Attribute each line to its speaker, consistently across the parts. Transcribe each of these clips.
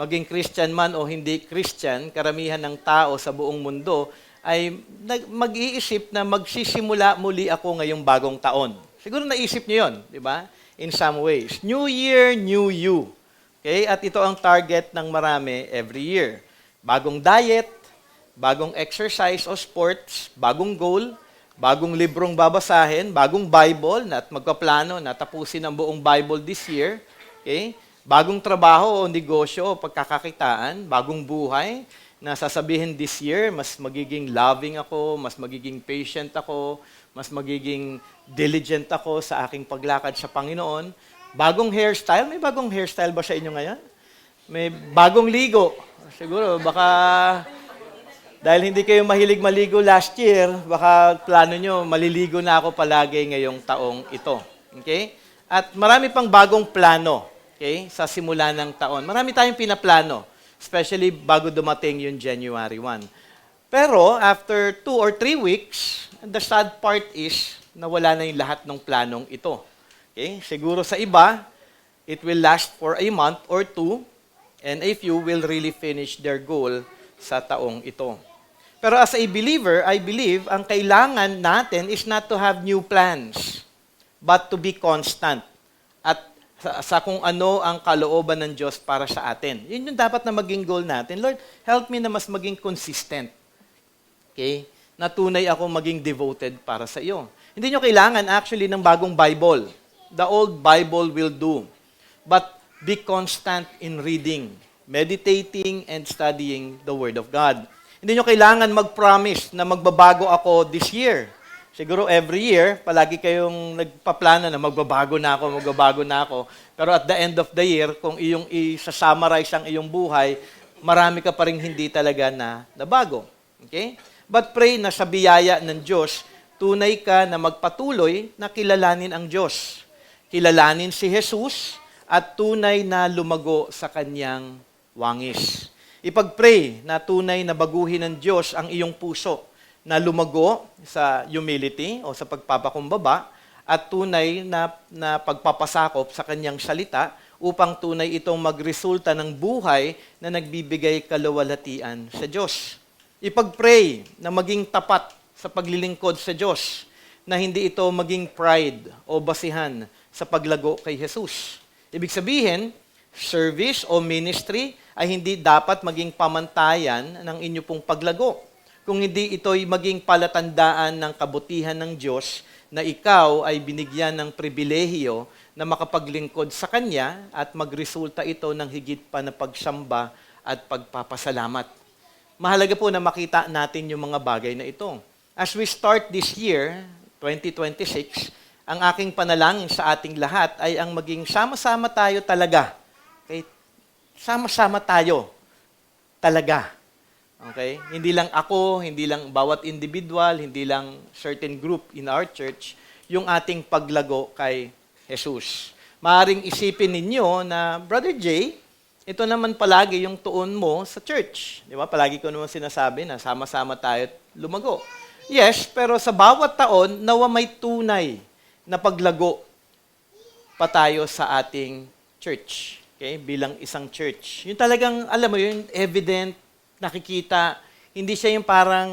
Speaker 1: maging Christian man o hindi Christian, karamihan ng tao sa buong mundo ay mag-iisip na magsisimula muli ako ngayong bagong taon. Siguro naisip niyo yun, di ba? In some ways. New Year, New You. Okay? At ito ang target ng marami every year. Bagong diet, bagong exercise o sports, bagong goal, bagong librong babasahin, bagong Bible, na at magpaplano na tapusin ang buong Bible this year. Okay? Bagong trabaho o negosyo o pagkakakitaan, bagong buhay, na sasabihin this year, mas magiging loving ako, mas magiging patient ako, mas magiging diligent ako sa aking paglakad sa Panginoon. Bagong hairstyle, may bagong hairstyle ba sa inyo ngayon? May bagong ligo. Siguro, baka dahil hindi kayo mahilig maligo last year, baka plano nyo, maliligo na ako palagi ngayong taong ito. Okay? At marami pang bagong plano, okay, sa simula ng taon. Marami tayong pinaplano, especially bago dumating yung January 1. Pero after 2 or 3 weeks, the sad part is nawala na yung lahat ng planong ito. Okay? Siguro sa iba, it will last for a month or 2, and a few will really finish their goal sa taong ito. Pero as a believer, I believe, ang kailangan natin is not to have new plans, but to be constant. At sa kung ano ang kalooban ng Diyos para sa atin. Yun yung dapat na maging goal natin. Lord, help me na mas maging consistent. Okay? Na tunay ako maging devoted para sa iyo. Hindi nyo kailangan actually ng bagong Bible. The old Bible will do. But be constant in reading, meditating, and studying the Word of God. Hindi nyo kailangan mag-promise na magbabago ako this year. Siguro every year, palagi kayong nagpaplano na magbabago na ako. Pero at the end of the year, kung iyong isa-summarize ang iyong buhay, marami ka pa rin hindi talaga na nabago. Okay? But pray na sa biyaya ng Diyos, tunay ka na magpatuloy na kilalanin ang Diyos. Kilalanin si Jesus at tunay na lumago sa kanyang wangis. Ipag-pray na tunay na baguhin ng Diyos ang iyong puso, na lumago sa humility o sa pagpapakumbaba at tunay na pagpapasakop sa kanyang salita upang tunay itong magresulta ng buhay na nagbibigay kaluwalhatian sa Diyos. Ipag-pray na maging tapat sa paglilingkod sa Diyos, na hindi ito maging pride o basihan sa paglago kay Jesus. Ibig sabihin, service o ministry ay hindi dapat maging pamantayan ng inyo pong paglago. Kung hindi ito'y maging palatandaan ng kabutihan ng Diyos na ikaw ay binigyan ng pribilehiyo na makapaglingkod sa Kanya at magresulta ito ng higit pa na pagsamba at pagpapasalamat. Mahalaga po na makita natin yung mga bagay na ito. As we start this year, 2026, ang aking panalangin sa ating lahat ay ang maging sama-sama tayo talaga. Okay? Sama-sama tayo talaga. Okay? Hindi lang ako, hindi lang bawat individual, hindi lang certain group in our church, yung ating paglago kay Jesus. Maaring isipin ninyo na, Brother Jay, ito naman palagi yung tuon mo sa church. Di ba? Palagi ko naman sinasabi na sama-sama tayo at lumago. Yes, pero sa bawat taon, nawa may tunay na paglago pa tayo sa ating church. Okay? Bilang isang church. Yung talagang, alam mo yun, evident, nakikita, hindi siya yung parang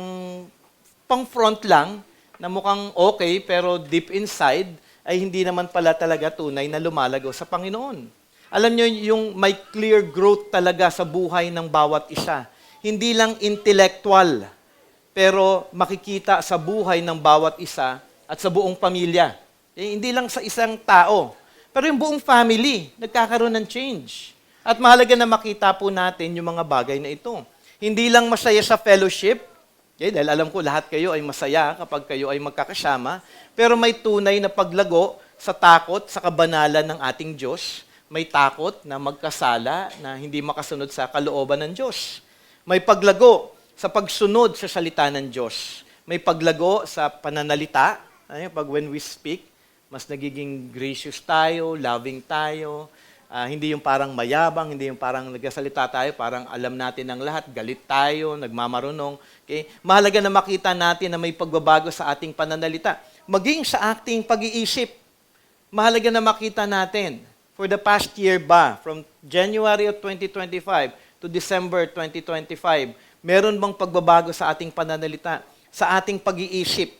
Speaker 1: pang front lang, na mukhang okay, pero deep inside, ay hindi naman pala talaga tunay na lumalago sa Panginoon. Alam nyo, yung may clear growth talaga sa buhay ng bawat isa. Hindi lang intellectual, pero makikita sa buhay ng bawat isa at sa buong pamilya. Hindi lang sa isang tao. Pero yung buong family, nagkakaroon ng change. At mahalaga na makita po natin yung mga bagay na ito. Hindi lang masaya sa fellowship, okay, dahil alam ko lahat kayo ay masaya kapag kayo ay magkakasama, pero may tunay na paglago sa takot sa kabanalan ng ating Diyos. May takot na magkasala, na hindi makasunod sa kalooban ng Diyos. May paglago sa pagsunod sa salita ng Diyos. May paglago sa pananalita, pag when we speak, mas nagiging gracious tayo, loving tayo, hindi yung parang mayabang, hindi yung parang nagsasalita tayo, parang alam natin ang lahat, galit tayo, nagmamarunong. Okay? Mahalaga na makita natin na may pagbabago sa ating pananalita. Maging sa ating pag-iisip, mahalaga na makita natin for the past year ba, from January of 2025 to December 2025, meron bang pagbabago sa ating pananalita, sa ating pag-iisip?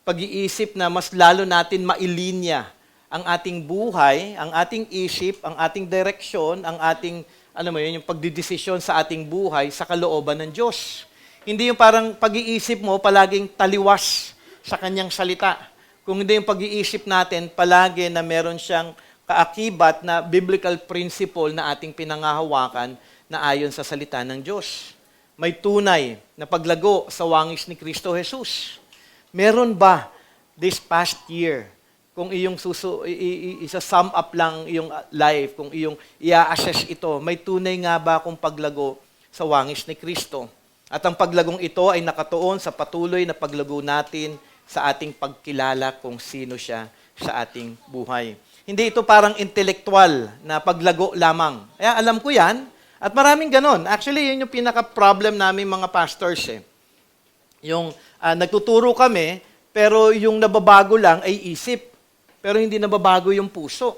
Speaker 1: Pag-iisip na mas lalo natin mailinya ang ating buhay, ang ating isip, ang ating direksyon, ang ating, yung pagdidesisyon sa ating buhay sa kalooban ng Diyos. Hindi yung parang pag-iisip mo palaging taliwas sa kanyang salita. Kung hindi yung pag-iisip natin palagi na meron siyang kaakibat na biblical principle na ating pinangahawakan na ayon sa salita ng Diyos. May tunay na paglago sa wangis ni Kristo Jesus. Meron ba this past year, kung iyong isa-sum up lang iyong life, kung iyong i-assess ito, may tunay nga ba akong paglago sa wangis ni Kristo? At ang paglagong ito ay nakatuon sa patuloy na paglago natin sa ating pagkilala kung sino siya sa ating buhay. Hindi ito parang intellectual na paglago lamang. Kaya alam ko yan, at maraming ganon. Actually, yun yung pinaka-problem namin mga pastors. Yung nagtuturo kami, pero yung nababago lang ay isip. Pero hindi nababago yung puso.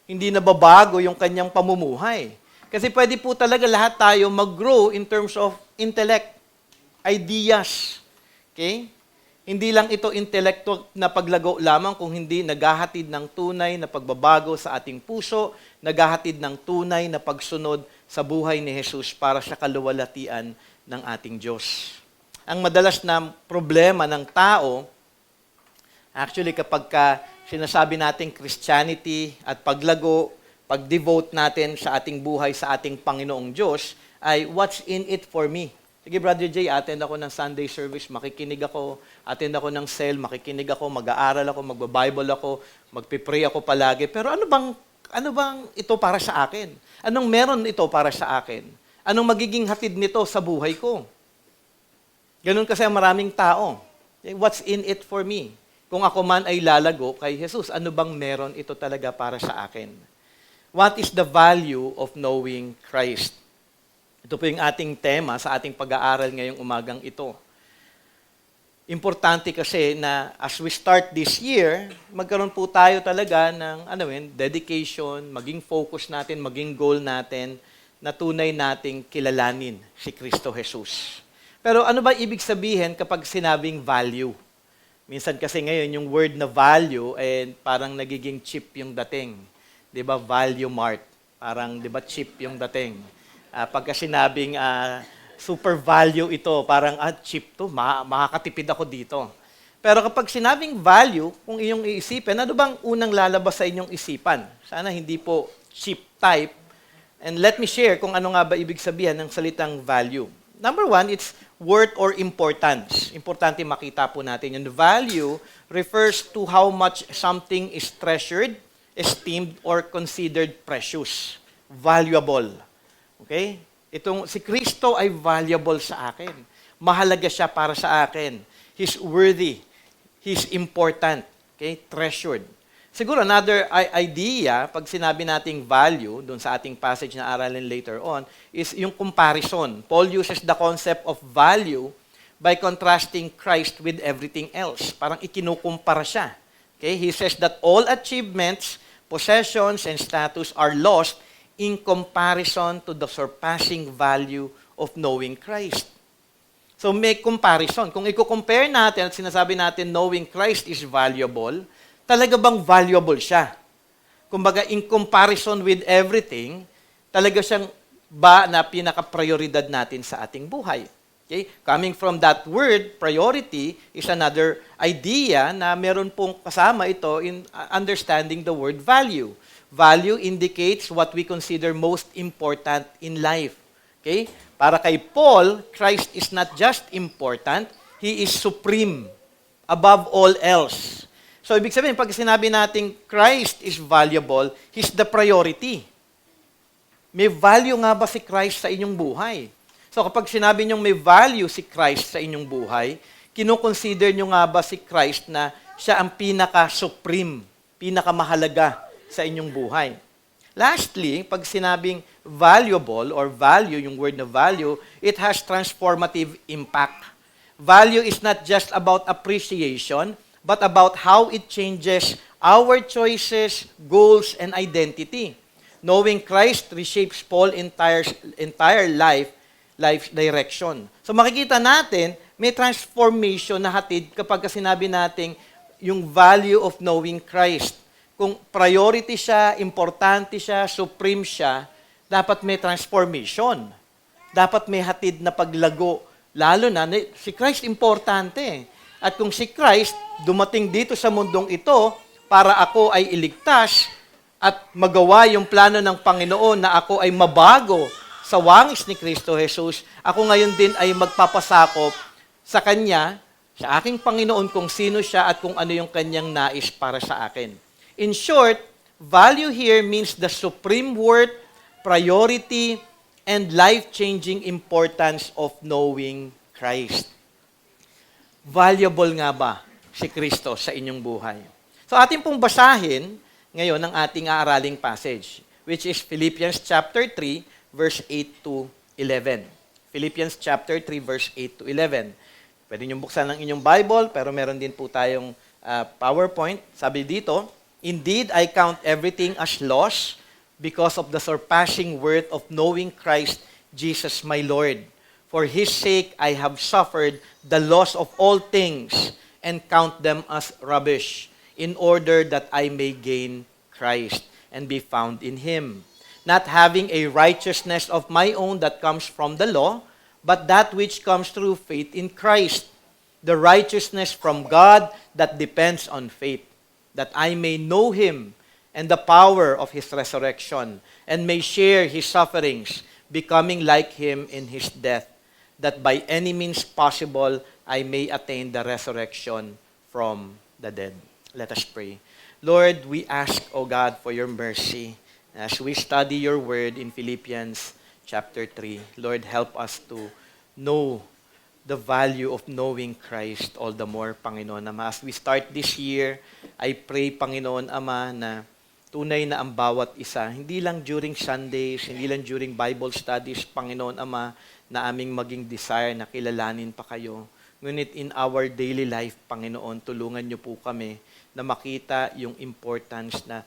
Speaker 1: Hindi nababago yung kanyang pamumuhay. Kasi pwede po talaga lahat tayo mag-grow in terms of intellect, ideas. Okay? Hindi lang ito intellectual na paglago lamang kung hindi naghahatid ng tunay na pagbabago sa ating puso, naghahatid ng tunay na pagsunod sa buhay ni Jesus para sa kaluwalhatian ng ating Diyos. Ang madalas na problema ng tao, actually kapag sinasabi natin Christianity at paglago, pag-devote natin sa ating buhay sa ating Panginoong Diyos, ay what's in it for me? Sige, Brother Jay, attend ako ng Sunday service, makikinig ako, attend ako ng cell, makikinig ako, mag-aaral ako, magba-Bible ako, magpipray ako palagi. Pero ano bang ito para sa akin? Anong meron ito para sa akin? Anong magiging hatid nito sa buhay ko? Ganun kasi ang maraming tao. What's in it for me? Kung ako man ay lalago kay Jesus, ano bang meron ito talaga para sa akin? What is the value of knowing Christ? Ito po yung ating tema sa ating pag-aaral ngayong umagang ito. Importante kasi na as we start this year, magkaroon po tayo talaga ng dedication, maging focus natin, maging goal natin na tunay nating kilalanin si Kristo Jesus. Pero ano ba ibig sabihin kapag sinabing value? Minsan kasi ngayon yung word na value parang nagiging cheap yung dating. 'Di ba? Value mart. Parang 'di ba cheap yung dating. Pagka sinabing super value ito, parang cheap to, makakatipid ako dito. Pero kapag sinabing value, kung iyong iisipin, ano bang unang lalabas sa inyong isipan? Sana hindi po cheap type. And let me share kung ano nga ba ibig sabihin ng salitang value. Number one, it's worth or importance. Importante makita po natin yun. Value refers to how much something is treasured, esteemed, or considered precious. Valuable. Okay? Si Kristo ay valuable sa akin. Mahalaga siya para sa akin. He's worthy. He's important. Okay? Treasured. Siguro another idea, pag sinabi nating value, doon sa ating passage na aralin later on, is yung comparison. Paul uses the concept of value by contrasting Christ with everything else. Parang ikinukumpara siya. Okay? He says that all achievements, possessions, and status are lost in comparison to the surpassing value of knowing Christ. So may comparison. Kung i-compare natin at sinasabi natin knowing Christ is valuable, talaga bang valuable siya? Kumbaga, in comparison with everything, talaga siyang ba na pinaka-prioridad natin sa ating buhay? Okay? Coming from that word, priority is another idea na meron pong kasama ito in understanding the word value. Value indicates what we consider most important in life. Okay? Para kay Paul, Christ is not just important, He is supreme, above all else. So, ibig sabihin, pag sinabi natin Christ is valuable, He's the priority. May value nga ba si Christ sa inyong buhay? So, kapag sinabi niyong may value si Christ sa inyong buhay, kinukonsider niyo nga ba si Christ na siya ang pinaka-supreme, pinaka-mahalaga sa inyong buhay? Lastly, pag sinabing valuable or value, yung word na value, it has transformative impact. Value is not just about appreciation, but about how it changes our choices, goals, and identity. Knowing Christ reshapes Paul's entire life's direction. So makikita natin, may transformation na hatid kapag sinabi natin yung value of knowing Christ. Kung priority siya, importante siya, supreme siya, dapat may transformation. Dapat may hatid na paglago. Lalo na, si Christ importante. At kung si Christ dumating dito sa mundong ito para ako ay iligtas at magawa yung plano ng Panginoon na ako ay mabago sa wangis ni Kristo Jesus, ako ngayon din ay magpapasakop sa Kanya, sa aking Panginoon kung sino siya at kung ano yung Kanyang nais para sa akin. In short, value here means the supreme worth, priority, and life-changing importance of knowing Christ. Valuable nga ba si Kristo sa inyong buhay? So atin pong basahin ngayon ang ating aaraling passage, which is Philippians chapter 3, verse 8 to 11. Philippians chapter 3, verse 8 to 11. Pwede niyong buksan ang inyong Bible, pero meron din po tayong PowerPoint. Sabi dito, "Indeed, I count everything as loss because of the surpassing worth of knowing Christ Jesus my Lord. For His sake, I have suffered the loss of all things and count them as rubbish, in order that I may gain Christ and be found in Him, not having a righteousness of my own that comes from the law, but that which comes through faith in Christ, the righteousness from God that depends on faith, that I may know Him and the power of His resurrection, and may share His sufferings, becoming like Him in His death, that by any means possible I may attain the resurrection from the dead." Let us pray. Lord, we ask, O God, for your mercy as we study your word in Philippians chapter 3. Lord, help us to know the value of knowing Christ all the more, Panginoon Ama. As we start this year, I pray, Panginoon Ama, na tunay na ang bawat isa, hindi lang during Sundays, hindi lang during Bible studies, Panginoon Ama, na aming maging desire na kilalanin pa kayo. Ngunit in our daily life, Panginoon, tulungan niyo po kami na makita yung importance na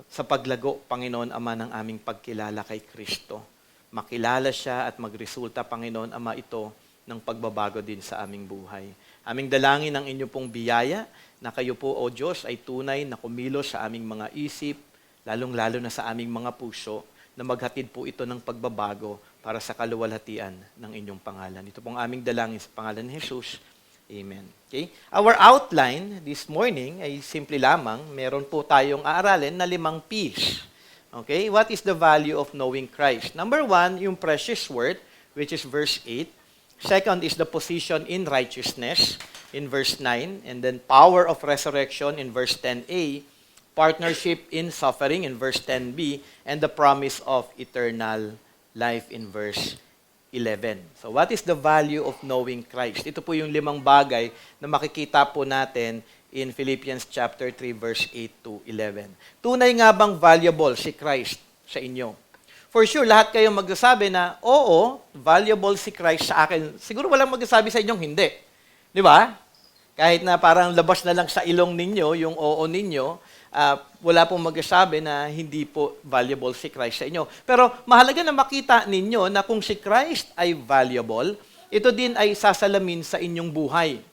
Speaker 1: sa paglago, Panginoon Ama, ng aming pagkilala kay Kristo. Makilala siya at magresulta, Panginoon Ama, ito ng pagbabago din sa aming buhay. Aming dalangin ang inyo pong biyaya na kayo po, O Diyos, ay tunay na kumilos sa aming mga isip, lalong-lalo na sa aming mga puso, na maghatid po ito ng pagbabago para sa kaluwalhatian ng inyong pangalan. Ito pong aming dalangin sa pangalan ni Jesus. Amen. Okay? Our outline this morning ay simple lamang, meron po tayong aaralin na 5 P's. Okay? What is the value of knowing Christ? Number 1, yung precious word, which is verse 8. Second is the position in righteousness in verse 9. And then power of resurrection in verse 10a. Partnership in suffering in verse 10b. And the promise of eternal life in verse 11. So what is the value of knowing Christ? Ito po yung 5 bagay na makikita po natin in Philippians chapter 3 verse 8 to 11. Tunay nga bang valuable si Christ sa inyo? For sure, lahat kayong magsasabi na, oo, valuable si Christ sa akin. Siguro walang magsasabi sa inyong hindi. Di ba? Kahit na parang labas na lang sa ilong ninyo, yung oo ninyo, wala pong magsasabi na hindi po valuable si Christ sa inyo. Pero mahalaga na makita ninyo na kung si Christ ay valuable, ito din ay sasalamin sa inyong buhay.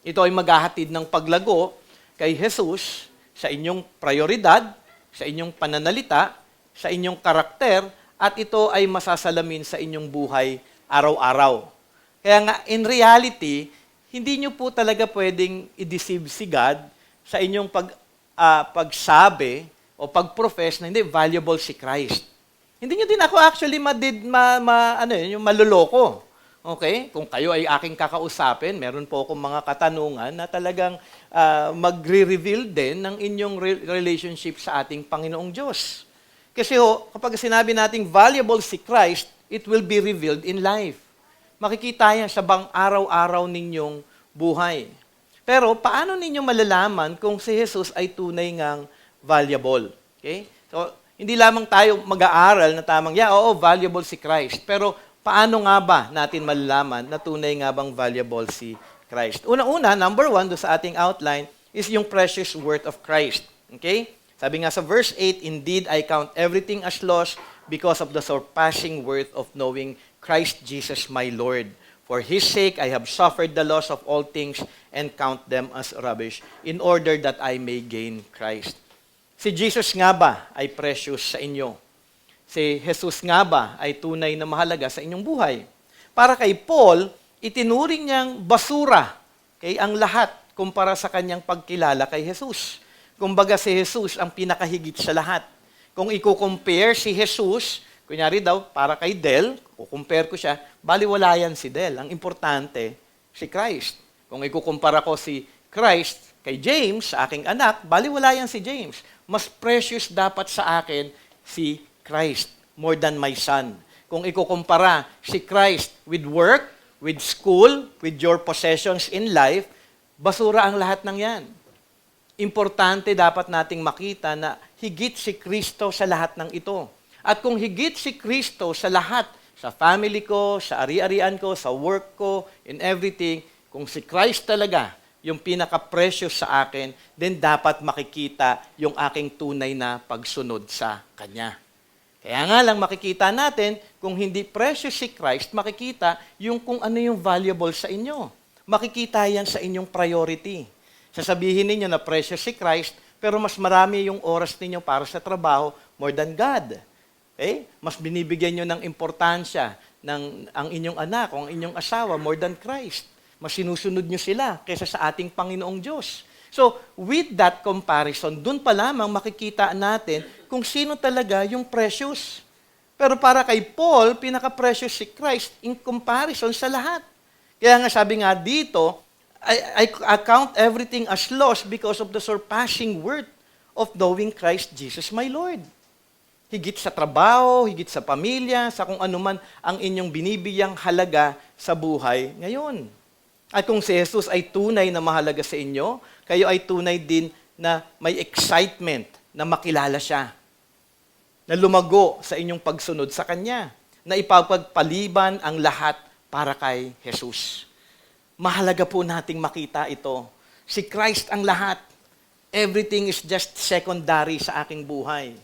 Speaker 1: Ito ay maghahatid ng paglago kay Jesus sa inyong prioridad, sa inyong pananalita, sa inyong karakter, at ito ay masasalamin sa inyong buhay araw-araw. Kaya nga, in reality, hindi nyo po talaga pwedeng i-deceive si God sa inyong pagsabi o pag-profess na hindi valuable si Christ. Hindi nyo din ako actually yung maluloko. Okay? Kung kayo ay aking kakausapin, meron po akong mga katanungan na talagang magre-reveal din ng inyong relationship sa ating Panginoong Diyos. Kasi kapag sinabi nating valuable si Christ, it will be revealed in life. Makikita yan sa araw-araw ninyong buhay. Pero paano ninyo malalaman kung si Jesus ay tunay ngang valuable? Okay? So, hindi lamang tayo mag-aaral na tamang, valuable si Christ. Pero paano nga ba natin malalaman na tunay nga bang valuable si Christ? Una-una, number 1 do sa ating outline is yung precious worth of Christ. Okay? Sabi nga sa verse 8, "Indeed, I count everything as loss because of the surpassing worth of knowing Christ Jesus my Lord. For His sake, I have suffered the loss of all things and count them as rubbish, in order that I may gain Christ." Si Jesus nga ba ay precious sa inyo? Si Jesus nga ba ay tunay na mahalaga sa inyong buhay? Para kay Paul, itinuring niyang basura, okay, ang lahat kumpara sa kanyang pagkilala kay Jesus. Kumbaga si Jesus ang pinakahigit sa lahat. Kung i-compare si Jesus, kunyari daw, para kay Del, kukumpare ko siya, baliwala yan si Del. Ang importante, si Christ. Kung ikukumpara ko si Christ kay James, sa aking anak, baliwala yan si James. Mas precious dapat sa akin si Christ more than my son. Kung ikukumpara si Christ with work, with school, with your possessions in life, basura ang lahat ng yan. Importante dapat nating makita na higit si Kristo sa lahat ng ito. At kung higit si Kristo sa lahat, sa family ko, sa ari-arian ko, sa work ko, in everything, kung si Christ talaga yung pinaka-precious sa akin, then dapat makikita yung aking tunay na pagsunod sa Kanya. Kaya nga lang makikita natin, kung hindi precious si Christ, makikita yung kung ano yung valuable sa inyo. Makikita yan sa inyong priority. Sasabihin ninyo na precious si Christ, pero mas marami yung oras ninyo para sa trabaho more than God. Okay? Mas binibigyan nyo ng importansya ng ang inyong anak o ang inyong asawa more than Christ. Mas sinusunod nyo sila kaysa sa ating Panginoong Diyos. So, with that comparison, dun pa lamang makikita natin kung sino talaga yung precious. Pero para kay Paul, pinaka-precious si Christ in comparison sa lahat. Kaya nga sabi nga dito, I count everything as loss because of the surpassing worth of knowing Christ Jesus my Lord. Higit sa trabaho, higit sa pamilya, sa kung anuman ang inyong binibigyang halaga sa buhay ngayon. At kung si Jesus ay tunay na mahalaga sa inyo, kayo ay tunay din na may excitement na makilala siya, na lumago sa inyong pagsunod sa Kanya, na ipagpaliban ang lahat para kay Jesus. Mahalaga po nating makita ito. Si Christ ang lahat. Everything is just secondary sa aking buhay.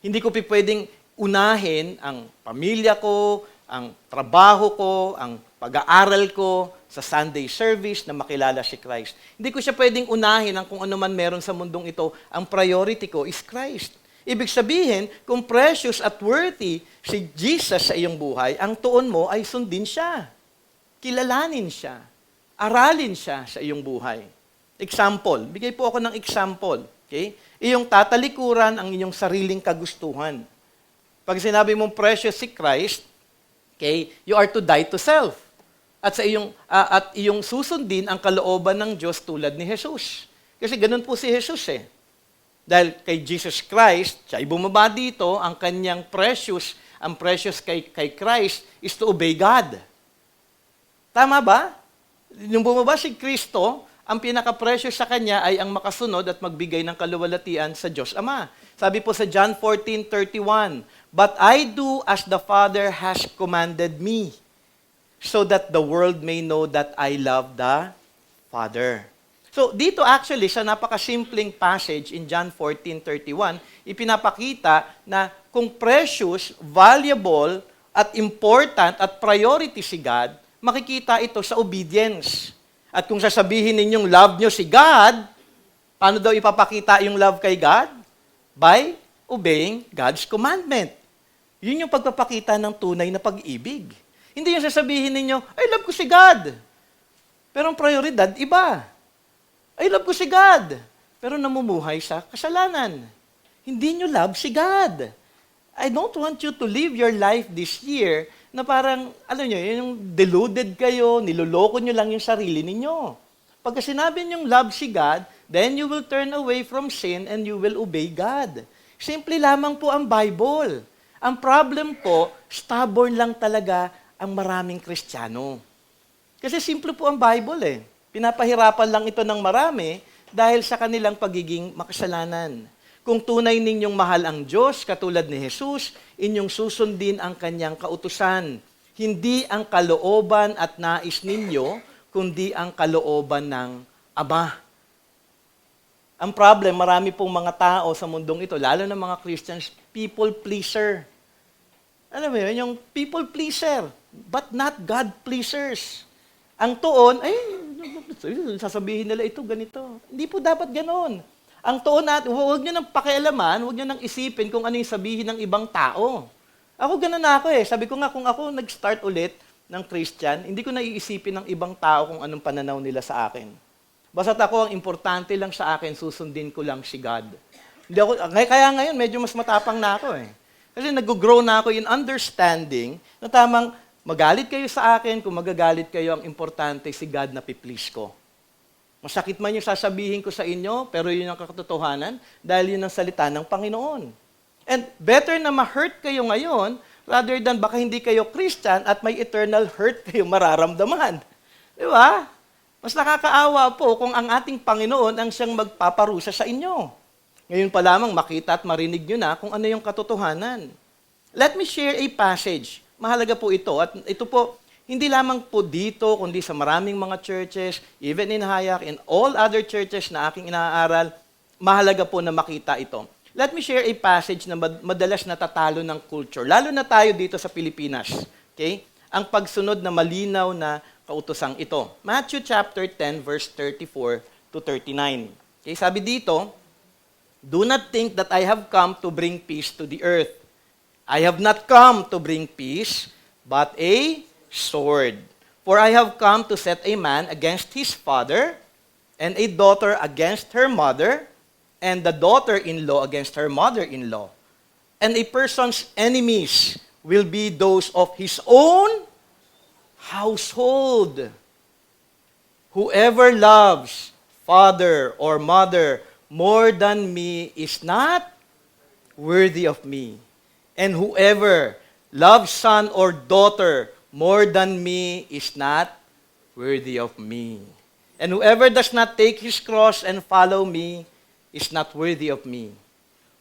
Speaker 1: Hindi ko pwedeng unahin ang pamilya ko, ang trabaho ko, ang pag-aaral ko sa Sunday service na makilala si Christ. Hindi ko siya pwedeng unahin ang kung ano man meron sa mundong ito. Ang priority ko is Christ. Ibig sabihin, kung precious at worthy si Jesus sa iyong buhay, ang tuon mo ay sundin siya. Kilalanin siya. Aralin siya sa iyong buhay. Example, bigay po ako ng example. Okay? Iyong tatalikuran ang inyong sariling kagustuhan. Pag sinabi mong precious si Christ, okay, you are to die to self. At iyong susundin ang kalooban ng Diyos tulad ni Jesus. Kasi ganun po si Jesus eh. Dahil kay Jesus Christ, siya ay bumaba dito, ang kanyang precious, ang precious kay Christ is to obey God. Tama ba? Nung bumaba si Kristo, ang pinaka-precious sa Kanya ay ang makasunod at magbigay ng kaluwalhatian sa Diyos Ama. Sabi po sa John 14:31, "But I do as the Father has commanded me, so that the world may know that I love the Father." So dito actually, sa napakasimpleng passage in John 14:31, ipinapakita na kung precious, valuable, at important at priority si God, makikita ito sa obedience. At kung sasabihin ninyong love nyo si God, paano daw ipapakita yung love kay God? By obeying God's commandment. Yun yung pagpapakita ng tunay na pag-ibig. Hindi yung sasabihin ninyo, I love ko si God. Pero ang prioridad, iba. I love ko si God. Pero namumuhay sa kasalanan. Hindi nyo love si God. I don't want you to live your life this year na parang, alam nyo, yung deluded kayo, niloloko nyo lang yung sarili ninyo. Pagka sinabi nyong love si God, then you will turn away from sin and you will obey God. Simple lamang po ang Bible. Ang problem po, stubborn lang talaga ang maraming Kristiyano. Kasi simple po ang Bible eh. Pinapahirapan lang ito ng marami dahil sa kanilang pagiging makasalanan. Kung tunay ninyong mahal ang Diyos, katulad ni Jesus, inyong susundin ang kanyang kautusan. Hindi ang kalooban at nais ninyo, kundi ang kalooban ng Ama. Ang problem, marami pong mga tao sa mundong ito, lalo na mga Christians, people pleaser. Alam mo yun, yung people pleaser, but not God pleasers. Ang tuon, ay, sasabihin nila ito, ganito. Hindi po dapat ganon. Ang tuon natin, huwag nyo nang pakialaman, huwag nyo nang isipin kung ano yung sabihin ng ibang tao. Ako ganon na ako eh. Sabi ko nga, kung ako nag-start ulit ng Christian, hindi ko naiisipin ng ibang tao kung anong pananaw nila sa akin. Basta't ako, ang importante lang sa akin, susundin ko lang si God. Hindi ako, kaya ngayon, medyo mas matapang na ako eh. Kasi nag-grow na ako in understanding na tamang magalit kayo sa akin, kung magagalit kayo, ang importante si God na pi-please ko. Masakit man yung sasabihin ko sa inyo, pero yun ang katotohanan dahil yun ang salita ng Panginoon. And better na ma-hurt kayo ngayon rather than baka hindi kayo Christian at may eternal hurt kayo mararamdaman. Di ba? Mas nakakaawa po kung ang ating Panginoon ang siyang magpaparusa sa inyo. Ngayon pa lamang makita at marinig nyo na kung ano yung katotohanan. Let me share a passage. Mahalaga po ito. At ito po, hindi lamang po dito, kundi sa maraming mga churches, even in Hayak, and all other churches na aking inaaral, mahalaga po na makita ito. Let me share a passage na madalas natatalo ng culture, lalo na tayo dito sa Pilipinas. Okay? Ang pagsunod na malinaw na kautosang ito. Matthew chapter 10, verse 34 to 39. Okay, sabi dito, "Do not think that I have come to bring peace to the earth. I have not come to bring peace, but a sword. For I have come to set a man against his father, and a daughter against her mother, and the daughter-in-law against her mother-in-law. And a person's enemies will be those of his own household. Whoever loves father or mother more than me is not worthy of me. And whoever loves son or daughter more than me is not worthy of me. And whoever does not take his cross and follow me is not worthy of me.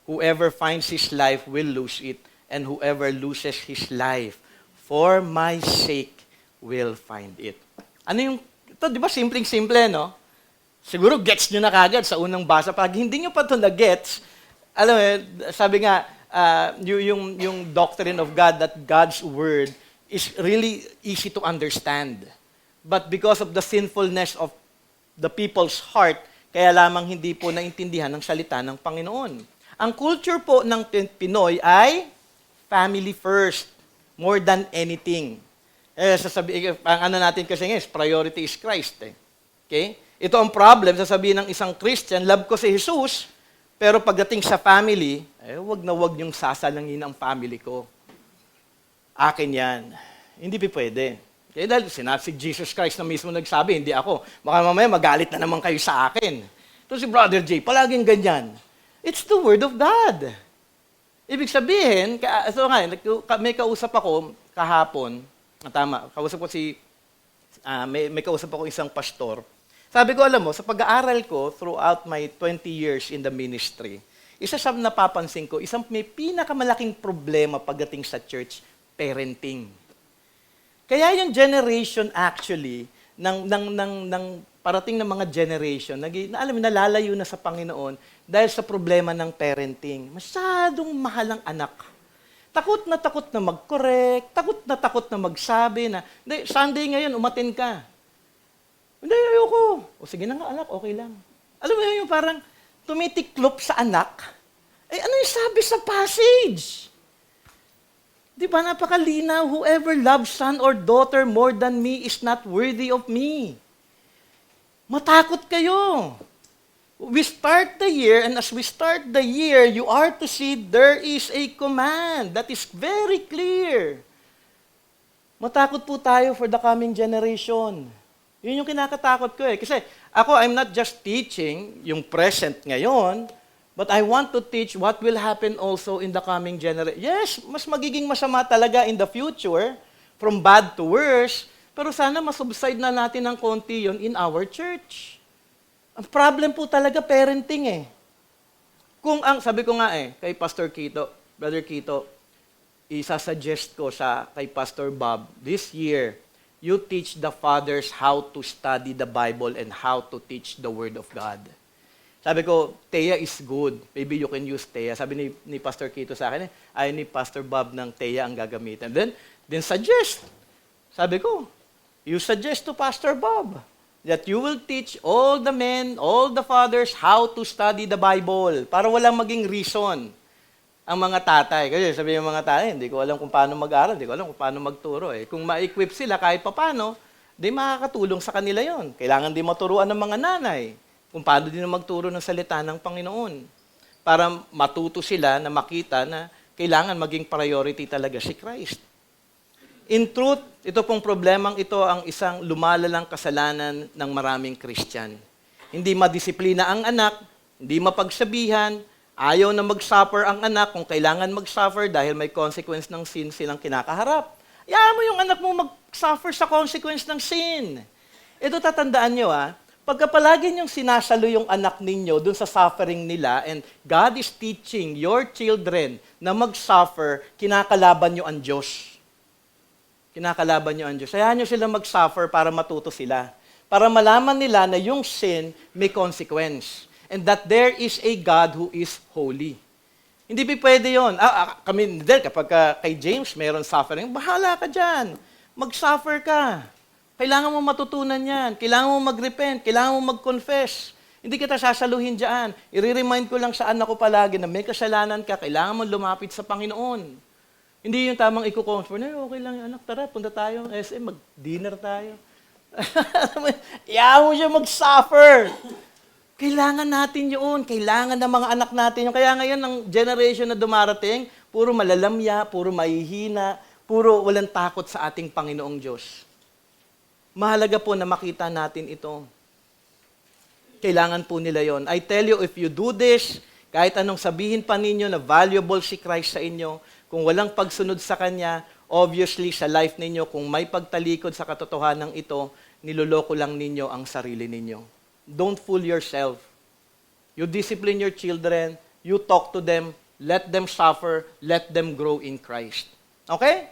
Speaker 1: Whoever finds his life will lose it, and whoever loses his life for my sake will find it." Ano yung, ito di ba simpleng-simple, no? Siguro gets nyo na kagad sa unang basa. Pag hindi nyo pa ito na-gets, alam mo, sabi nga, yung doctrine of God, that God's word is really easy to understand. But because of the sinfulness of the people's heart, kaya lamang hindi po naintindihan ng salita ng Panginoon. Ang culture po ng Pinoy ay family first, more than anything. Ang ano natin kasi ngayon, priority is Christ. Okay? Ito ang problem, sasabihin ng isang Christian, love ko si Jesus, pero pagdating sa family, wag na wag yung sasalangin ang family ko. Akin yan. Hindi pwede. Okay? Dahil si Jesus Christ na mismo nagsabi, hindi ako. Baka mamaya magalit na naman kayo sa akin. Ito si Brother Jay, palaging ganyan. It's the Word of God. Ibig sabihin, may kausap ako kahapon, tama, kausap ko may kausap ako isang pastor. Sabi ko, alam mo, sa pag-aaral ko throughout my 20 years in the ministry, isa sa napapansin ko, isang may pinakamalaking problema pagdating sa church, parenting. Kaya yung generation actually, ng parating na mga generation, alam mo, nalalayo na sa Panginoon dahil sa problema ng parenting. Masyadong mahal ang anak. Takot na mag-correct, takot na magsabi na, hindi, Sunday ngayon, umatin ka. Hindi, ayoko. O sige na nga, anak, okay lang. Alam mo yung parang tumitiklop sa anak. Ano yung sabi sa passage? Di ba, napakalinaw, whoever loves son or daughter more than me is not worthy of me. Matakot kayo. We start the year, and as we start the year, you are to see there is a command that is very clear. Matakot po tayo for the coming generation. Yun yung kinakatakot ko eh. Kasi ako, I'm not just teaching yung present ngayon, but I want to teach what will happen also in the coming generation. Yes, mas magiging masama talaga in the future, from bad to worse, pero sana masubside na natin ng konti yun in our church. Ang problem po talaga parenting eh. Sabi ko nga kay Pastor Kito, Brother Kito, isasuggest ko kay Pastor Bob, this year, you teach the fathers how to study the Bible and how to teach the Word of God. Sabi ko, Thea is good. Maybe you can use Thea. Sabi ni Pastor Kito sa akin, ay ni Pastor Bob ng Thea ang gagamitin. Then suggest. Sabi ko, you suggest to Pastor Bob that you will teach all the men, all the fathers, how to study the Bible para walang maging reason ang mga tatay. Kasi sabi ng mga tatay, hindi ko alam kung paano mag-aral, hindi ko alam kung paano magturo. Kung ma-equip sila kahit papano, di makakatulong sa kanila yon. Kailangan din maturuan ng mga nanay kung paano din magturo ng salita ng Panginoon para matuto sila na makita na kailangan maging priority talaga si Christ. In truth, ito pong problemang ito ang isang lumalalang kasalanan ng maraming Christian. Hindi madisiplina ang anak, hindi mapagsabihan, ayaw na mag-suffer ang anak kung kailangan mag-suffer dahil may consequence ng sin silang kinakaharap. Hayaan mo yung anak mo mag-suffer sa consequence ng sin. Ito tatandaan nyo pagka palagi niyong sinasalo yung anak ninyo dun sa suffering nila and God is teaching your children na mag-suffer, kinakalaban nyo ang Diyos. Kinakalaban nyo ang Diyos. Hayaan nyo sila mag-suffer para matuto sila. Para malaman nila na yung sin may consequence. And that there is a God who is holy. Hindi pwede yun. Kami, kapag kay James mayroon suffering, bahala ka dyan. Mag-suffer ka. Kailangan mo matutunan yan. Kailangan mo mag-repent. Kailangan mo mag-confess. Hindi kita sasaluhin dyan. I-remind ko lang sa anak ko palagi na may kasalanan ka, kailangan mo lumapit sa Panginoon. Hindi yung tamang i-comfort. Okay lang yung anak, tara, punta tayo. SM, mag-dinner tayo. Iyaw mo siya mag-suffer. Kailangan natin yun. Kailangan ng mga anak natin yun. Kaya ngayon, ang generation na dumarating, puro malalamya, puro mahihina, puro walang takot sa ating Panginoong Diyos. Mahalaga po na makita natin ito. Kailangan po nila yon. I tell you, if you do this, kahit anong sabihin pa ninyo na valuable si Christ sa inyo, kung walang pagsunod sa Kanya, obviously sa life ninyo, kung may pagtalikod sa katotohanan ito, niloloko lang ninyo ang sarili ninyo. Don't fool yourself. You discipline your children, you talk to them, let them suffer, let them grow in Christ. Okay?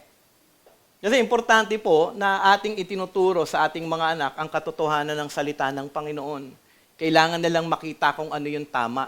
Speaker 1: Kasi importante po na ating itinuturo sa ating mga anak ang katotohanan ng salita ng Panginoon. Kailangan nilang makita kung ano yung tama.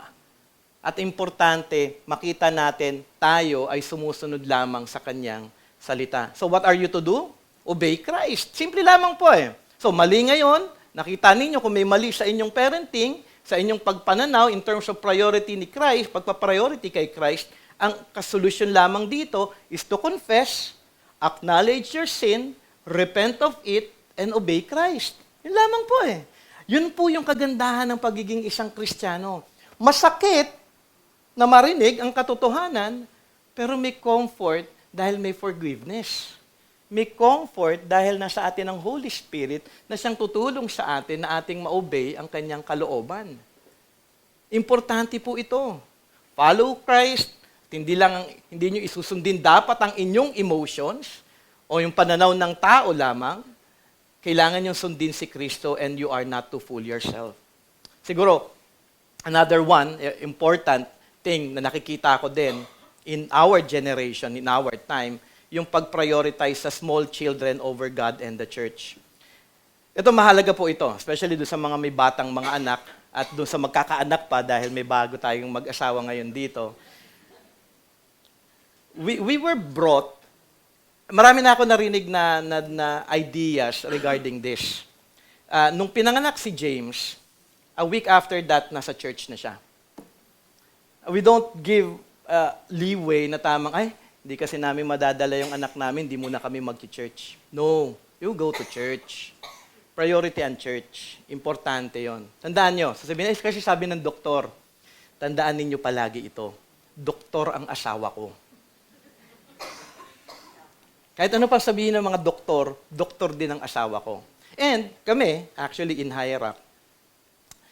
Speaker 1: At importante, makita natin tayo ay sumusunod lamang sa Kanyang salita. So what are you to do? Obey Christ. Simple lamang po So mali ngayon, nakita ninyo kung may mali sa inyong parenting, sa inyong pagpananaw in terms of priority ni Christ, pagpa-priority kay Christ, ang kasolusyon lamang dito is to confess, acknowledge your sin, repent of it, and obey Christ. Yun lamang po Yun po yung kagandahan ng pagiging isang Kristiyano. Masakit na marinig ang katotohanan, pero may comfort dahil may forgiveness. May comfort dahil nasa atin ang Holy Spirit na siyang tutulong sa atin na ating ma-obey ang kanyang kalooban. Importante po ito. Follow Christ. Hindi nyo isusundin dapat ang inyong emotions o yung pananaw ng tao lamang. Kailangan nyo sundin si Kristo and you are not to fool yourself. Siguro, another one, important thing na nakikita ko din in our generation, in our time, yung pag-prioritize sa small children over God and the church. Ito, mahalaga po ito, especially doon sa mga may batang mga anak at doon sa magkakaanak pa dahil may bago tayong mag-asawa ngayon dito. We were brought, marami na ako narinig na ideas regarding this. Nung pinanganak si James, a week after that, nasa church na siya. We don't give leeway na tamang, hindi kasi namin madadala yung anak namin, hindi muna kami mag-church. No, you go to church. Priority ang church. Importante yon. Tandaan nyo, sasabihin, kasi sabi ng doktor, tandaan ninyo palagi ito, doktor ang asawa ko. Kahit ano pa sabihin ng mga doktor, doktor din ang asawa ko. And kami, actually in hierarchy,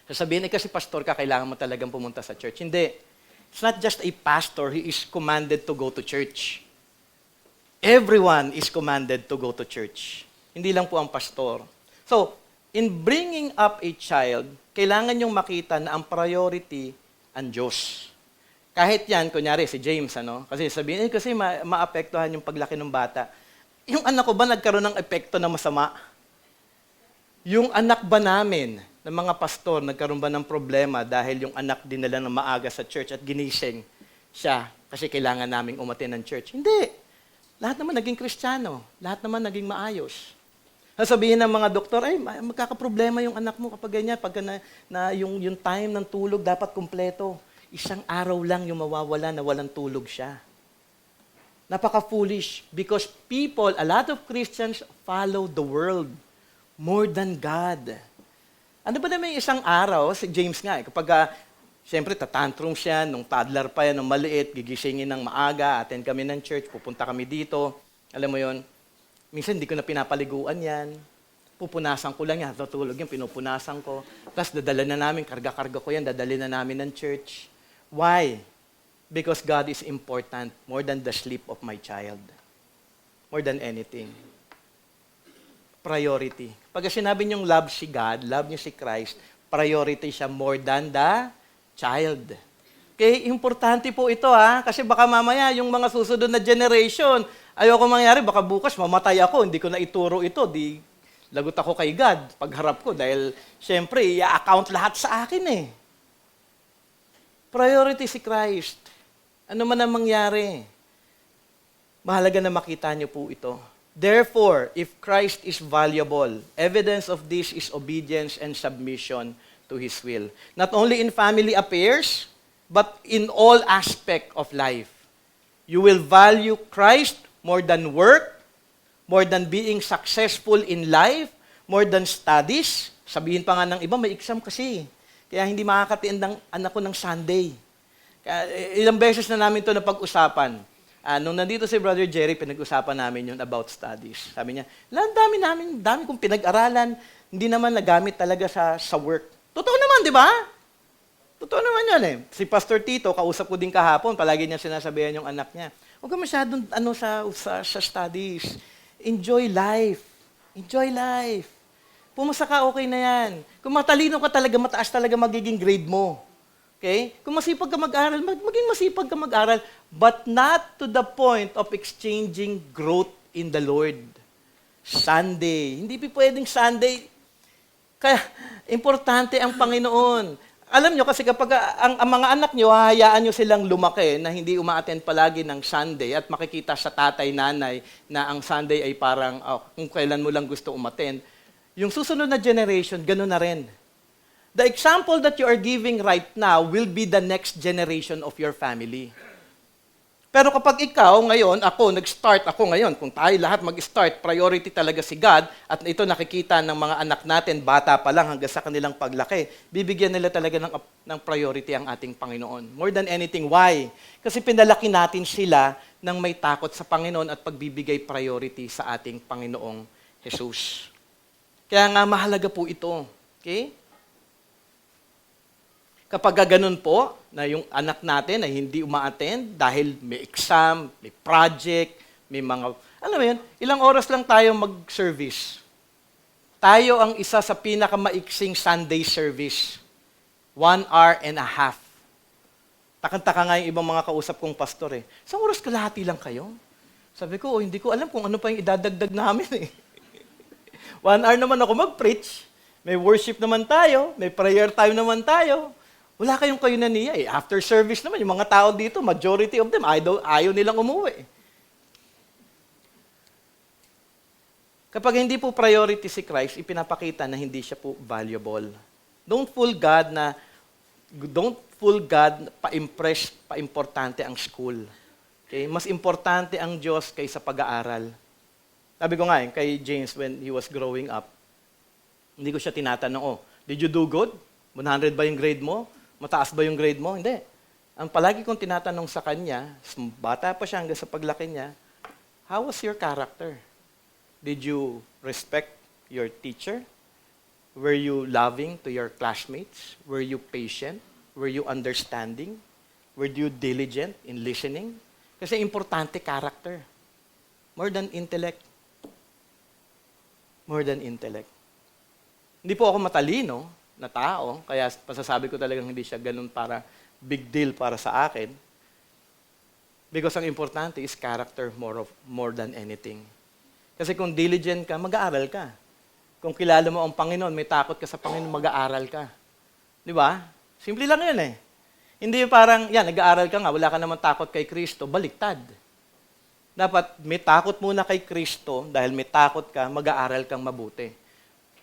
Speaker 1: sasabihin, kasi pastor ka, kailangan mo talagang pumunta sa church. Hindi. It's not just a pastor, he is commanded to go to church. Everyone is commanded to go to church. Hindi lang po ang pastor. So, in bringing up a child, kailangan niyong makita na ang priority ang Diyos. Kahit yan, kunyari, si James, kasi sabihin, kasi maapektuhan yung paglaki ng bata. Yung anak ko ba nagkaroon ng epekto na masama? Yung anak ba namin, ng mga pastor nagkaroon ba ng problema dahil yung anak dinala ng maaga sa church at ginising siya kasi kailangan naming umattend ng church? Hindi. Lahat naman naging Kristiyano. Lahat naman naging maayos. Sasabihin ng mga doktor, ay, magkakaproblema yung anak mo kapag ganyan, pagka yung time ng tulog dapat kumpleto. Isang araw lang yung mawawala na walang tulog siya. Napaka-foolish because people, a lot of Christians follow the world more than God. Ano ba naman yung isang araw, si James nga, kapag siyempre tatantrum siya, nung toddler pa yan, nung maliit, gigisingin ng maaga, attend kami ng church, pupunta kami dito, alam mo yon. Minsan hindi ko na pinapaliguan yan. Pupunasan ko lang yan. Tutulog yan, pinupunasan ko. Tapos dadala na namin, karga-karga ko yan, dadali na namin ng church. Why? Because God is important more than the sleep of my child. More than anything. Priority. Pag sinabi niyong love si God, love niyo si Christ, priority siya more than the child. Okay, importante po ito kasi baka mamaya yung mga susunod na generation, ayoko mangyari, baka bukas mamatay ako, hindi ko na ituro ito, di lagot ako kay God pagharap ko dahil syempre, i-account lahat sa akin eh. Priority si Christ. Ano man ang mangyari, mahalaga na makita niyo po ito. Therefore, if Christ is valuable, evidence of this is obedience and submission to His will. Not only in family affairs, but in all aspect of life. You will value Christ more than work, more than being successful in life, more than studies. Sabihin pa nga ng iba, may exam kasi. Kaya hindi makakatiend ng anak ko ng Sunday. Kaya, ilang beses na namin ito napag-usapan. Nung nandito si Brother Jerry, pinag-usapan namin yun about studies. Sabi niya, dami kong pinag-aralan, hindi naman nagamit talaga sa work. Totoo naman, di ba? Totoo naman yan eh. Si Pastor Tito, kausap ko din kahapon, palagi niya sinasabihan yung anak niya, huwag ka masyadong sa studies. Enjoy life. Enjoy life. Pumasa ka, okay na yan. Kung matalino ka talaga, mataas talaga magiging grade mo. Okay? Kung masipag ka mag-aral, maging masipag ka mag-aral, but not to the point of exchanging growth in the Lord. Sunday. Hindi pwedeng Sunday. Kaya, importante ang Panginoon. Alam nyo, kasi kapag ang mga anak nyo, hahayaan nyo silang lumaki na hindi uma-attend palagi ng Sunday at makikita sa tatay, nanay na ang Sunday ay parang kung kailan mo lang gusto umattend, yung susunod na generation, gano'n na rin. The example that you are giving right now will be the next generation of your family. Pero kapag ikaw ngayon, nag-start ako ngayon, kung tayo lahat mag-start, priority talaga si God, at ito nakikita ng mga anak natin, bata pa lang hanggang sa kanilang paglaki, bibigyan nila talaga ng priority ang ating Panginoon. More than anything. Why? Kasi pinalaki natin sila ng may takot sa Panginoon at pagbibigay priority sa ating Panginoong Jesus. Kaya nga mahalaga po ito. Okay? Kapag ganun po, na yung anak natin ay hindi uma-attend dahil may exam, may project, may mga, alam mo yun, ilang oras lang tayo mag-service. Tayo ang isa sa pinakamaiksing Sunday service. 1.5 hours. Takang-taka nga yung ibang mga kausap kong pastor eh. Isang oras kalahati lang kayo? Sabi ko, hindi ko alam kung ano pa yung idadagdag namin eh. 1 hour naman ako mag-preach. May worship naman tayo, may prayer time naman tayo. Wala kayong kayo na niya eh. After service naman, yung mga tao dito, majority of them, ayaw nilang umuwi. Kapag hindi po priority si Christ, ipinapakita na hindi siya po valuable. Don't fool God na pa-impress, pa-importante ang school. Okay? Mas importante ang Diyos kaysa pag-aaral. Sabi ko nga kay James when he was growing up, hindi ko siya tinatanong, did you do good? 100 ba yung grade mo? Mataas ba yung grade mo? Hindi. Ang palagi kong tinatanong sa kanya, bata pa siya hanggang sa paglaki niya, how was your character? Did you respect your teacher? Were you loving to your classmates? Were you patient? Were you understanding? Were you diligent in listening? Kasi importante character. More than intellect. More than intellect. Hindi po ako matalino na tao, kaya pasasabi ko talagang hindi siya ganun para big deal para sa akin. Because ang importante is character more than anything. Kasi kung diligent ka, mag-aaral ka. Kung kilala mo ang Panginoon, may takot ka sa Panginoon, mag-aaral ka. Di ba? Simple lang yun eh. Hindi parang, nag-aaral ka nga, wala ka naman takot kay Kristo, baliktad. Dapat may takot muna kay Kristo, dahil may takot ka, mag-aaral kang mabuti.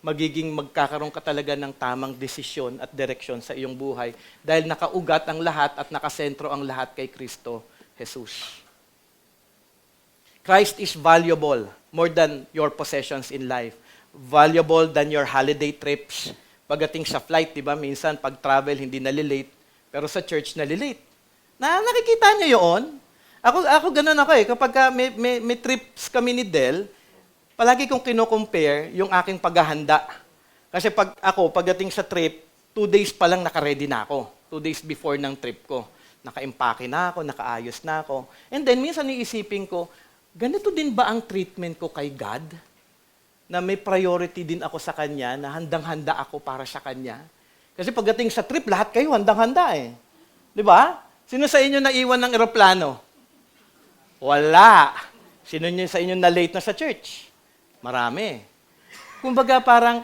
Speaker 1: Magkakaroon ka talaga ng tamang desisyon at direksyon sa iyong buhay, dahil nakaugat ang lahat at nakasentro ang lahat kay Kristo Jesus. Christ is valuable more than your possessions in life. Valuable than your holiday trips. Pagdating sa flight, di ba, minsan pag travel, hindi nalilate, pero sa church nalilate. Nakikita niyo yun? Ako ganun ako eh. Kapag may trips kami ni Del, palagi kong kino-compare yung aking paghahanda. Kasi pagdating sa trip, 2 days pa lang naka-ready na ako. 2 days before ng trip ko. Naka-impake na ako, nakaayos na ako. And then, minsan iisipin ko, ganito din ba ang treatment ko kay God? Na may priority din ako sa Kanya, na handang-handa ako para sa Kanya. Kasi pagdating sa trip, lahat kayo handang-handa eh. Di ba? Sino sa inyo naiwan ng eroplano? Wala. Sino sa inyo na late na sa church? Marami. Kumbaga parang,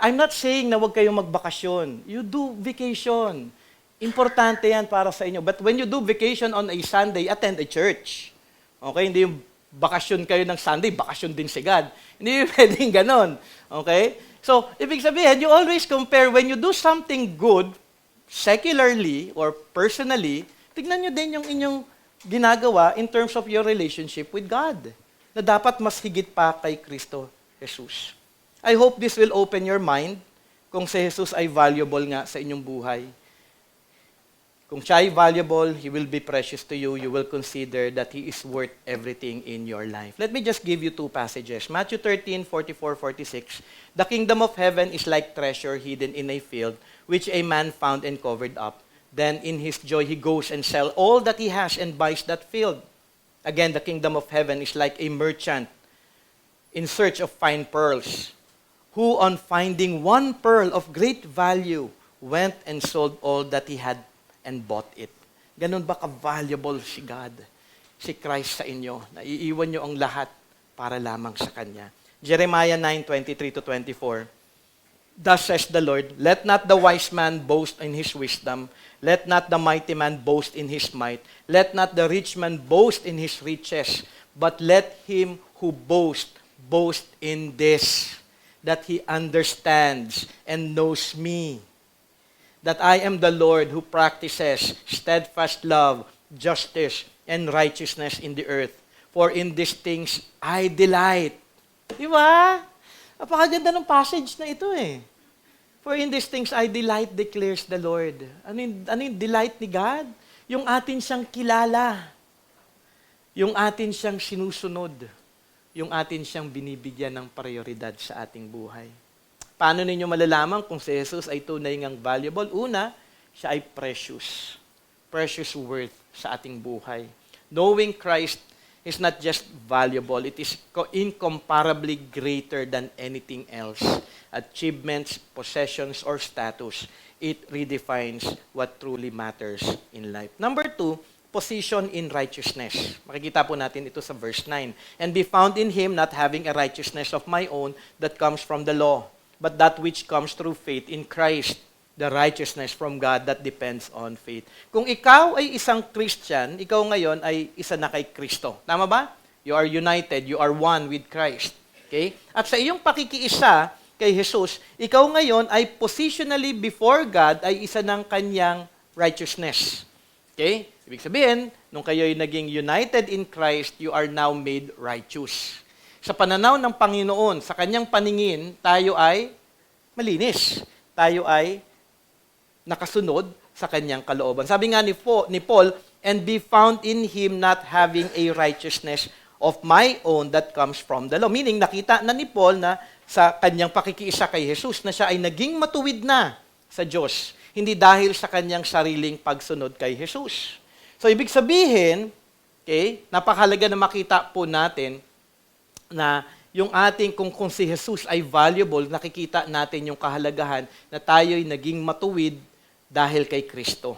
Speaker 1: I'm not saying na huwag kayong magbakasyon. You do vacation. Importante yan para sa inyo. But when you do vacation on a Sunday, attend a church. Okay? Hindi yung bakasyon kayo ng Sunday, bakasyon din si God. Hindi pwedeng ganon. Okay? So, ibig sabihin, you always compare when you do something good, secularly or personally, tignan nyo din yung inyong ginagawa in terms of your relationship with God, na dapat mas higit pa kay Kristo Jesus. I hope this will open your mind kung si Jesus ay valuable nga sa inyong buhay. Kung siya ay valuable, He will be precious to you. You will consider that He is worth everything in your life. Let me just give you 2 passages. Matthew 13, 44, 46. The kingdom of heaven is like treasure hidden in a field, which a man found and covered up. Then in his joy, he goes and sells all that he has and buys that field. Again, the kingdom of heaven is like a merchant in search of fine pearls, who on finding one pearl of great value, went and sold all that he had and bought it. Ganun ba ka-valuable si God, si Christ sa inyo? Naiiwan nyo ang lahat para lamang sa Kanya. Jeremiah 9:23-24. Thus says the Lord, let not the wise man boast in his wisdom, let not the mighty man boast in his might, let not the rich man boast in his riches, but let him who boast in this, that he understands and knows me, that I am the Lord who practices steadfast love, justice, and righteousness in the earth. For in these things I delight. Di ba? Napakaganda ng passage na ito eh. For in these things I delight, declares the Lord. Ano yung delight ni God? Yung atin siyang kilala. Yung atin siyang sinusunod. Yung atin siyang binibigyan ng prioridad sa ating buhay. Paano ninyo malalaman kung si Jesus ay tunay ngang valuable? Una, siya ay precious. Precious worth sa ating buhay. Knowing Christ is not just valuable, it is incomparably greater than anything else. Achievements, possessions, or status. It redefines what truly matters in life. Number 2, position in righteousness. Makikita po natin ito sa verse 9. And be found in Him, not having a righteousness of my own that comes from the law, but that which comes through faith in Christ, the righteousness from God that depends on faith. Kung ikaw ay isang Christian, ikaw ngayon ay isa na kay Kristo. Tama ba? You are united, you are one with Christ. Okay? At sa iyong pakikiisa kay Jesus, ikaw ngayon ay positionally before God ay isa ng kanyang righteousness. Okay? Ibig sabihin, nung kayo ay naging united in Christ, you are now made righteous. Sa pananaw ng Panginoon, sa kanyang paningin, tayo ay malinis. Tayo ay nakasunod sa kanyang kalooban. Sabi nga ni Paul, and be found in Him not having a righteousness of my own that comes from the law. Meaning, nakita na ni Paul na sa kanyang pakikiisa kay Jesus na siya ay naging matuwid na sa Diyos. Hindi dahil sa kanyang sariling pagsunod kay Jesus. So, ibig sabihin, okay, napakahalaga na makita po natin na yung ating, kung si Jesus ay valuable, nakikita natin yung kahalagahan na tayo'y naging matuwid dahil kay Kristo.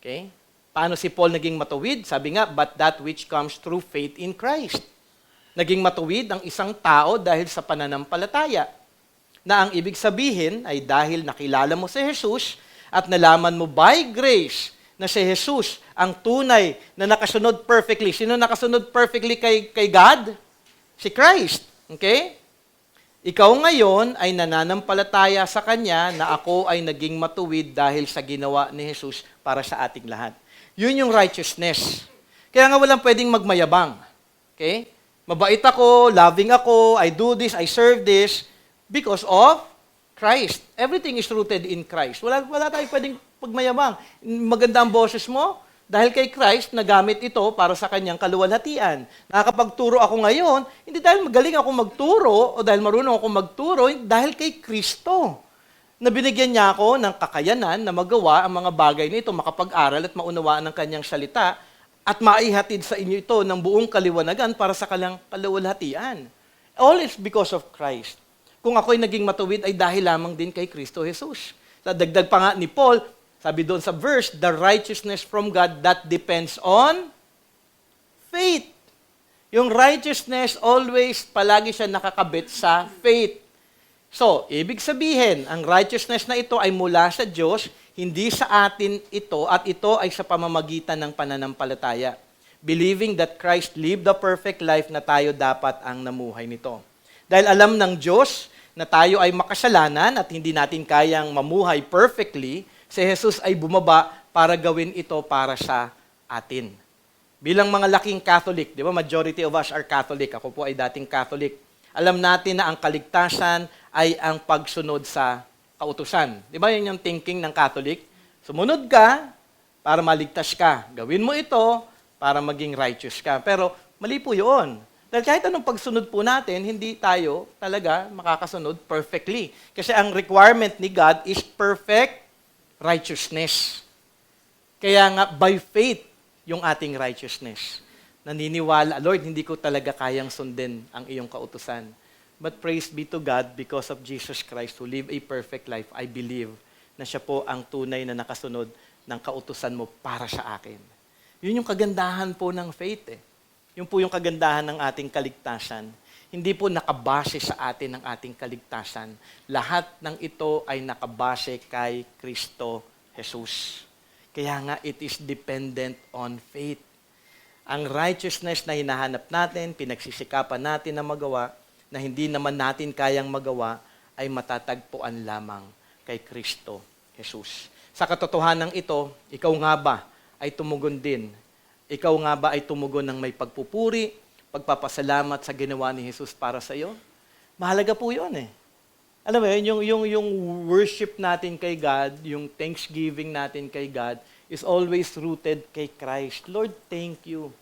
Speaker 1: Okay? Paano si Paul naging matuwid? Sabi nga, but that which comes through faith in Christ. Naging matuwid ang isang tao dahil sa pananampalataya. Na ang ibig sabihin ay dahil nakilala mo si Jesus at nalaman mo by grace na si Jesus ang tunay na nakasunod perfectly. Sino nakasunod perfectly kay God? Si Christ. Okay? Ikaw ngayon ay nananampalataya sa Kanya na ako ay naging matuwid dahil sa ginawa ni Jesus para sa ating lahat. Yun yung righteousness. Kaya nga walang pwedeng magmayabang. Okay? Mabait ako, loving ako, I do this, I serve this because of Christ. Everything is rooted in Christ. Wala tayong pwedeng pagmayabang. Maganda ang boses mo, dahil kay Christ, nagamit ito para sa kanyang kaluwalhatian. Nakakapagturo ako ngayon, hindi dahil magaling ako magturo o dahil marunong ako magturo, dahil kay Kristo. Na binigyan niya ako ng kakayanan na magawa ang mga bagay nito, makapag-aral at maunawaan ng kanyang salita, at maihatid sa inyo ito ng buong kaliwanagan para sa kanyang kaluwalhatian. All is because of Christ. Kung ako'y naging matuwid ay dahil lamang din kay Kristo Jesus. Dagdag pa nga ni Paul, sabi doon sa verse, the righteousness from God that depends on faith. Yung righteousness always, palagi siya nakakabit sa faith. So, ibig sabihin, ang righteousness na ito ay mula sa Diyos, hindi sa atin ito, at ito ay sa pamamagitan ng pananampalataya. Believing that Christ lived the perfect life na tayo dapat ang namuhay nito. Dahil alam ng Diyos na tayo ay makasalanan at hindi natin kayang mamuhay perfectly, si Jesus ay bumaba para gawin ito para sa atin. Bilang mga laking Catholic, di ba, majority of us are Catholic. Ako po ay dating Catholic. Alam natin na ang kaligtasan ay ang pagsunod sa kautusan. Di ba yun yung thinking ng Catholic? Sumunod ka para maligtas ka. Gawin mo ito para maging righteous ka. Pero mali po yun. Dahil kahit anong pagsunod po natin, hindi tayo talaga makakasunod perfectly. Kasi ang requirement ni God is perfect righteousness. Kaya nga, by faith, yung ating righteousness. Naniniwala, Lord, hindi ko talaga kayang sundin ang iyong kautusan. But praise be to God, because of Jesus Christ who lived a perfect life, I believe na siya po ang tunay na nakasunod ng kautusan mo para sa akin. Yun yung kagandahan po ng faith eh. Yun po yung kagandahan ng ating kaligtasan. Hindi po nakabase sa atin ang ating kaligtasan. Lahat ng ito ay nakabase kay Kristo Jesus. Kaya nga, it is dependent on faith. Ang righteousness na hinahanap natin, pinagsisikapan natin na magawa, na hindi naman natin kayang magawa, ay matatagpuan lamang kay Kristo Jesus. Sa katotohanan ito, ikaw nga ba ay tumugon din? Ikaw nga ba ay tumugon ng may pagpupuri, pagpapasalamat sa ginawa ni Jesus para sa iyo? Mahalaga po yun eh. Alam mo yun, yung worship natin kay God, yung thanksgiving natin kay God, is always rooted kay Christ. Lord, thank you.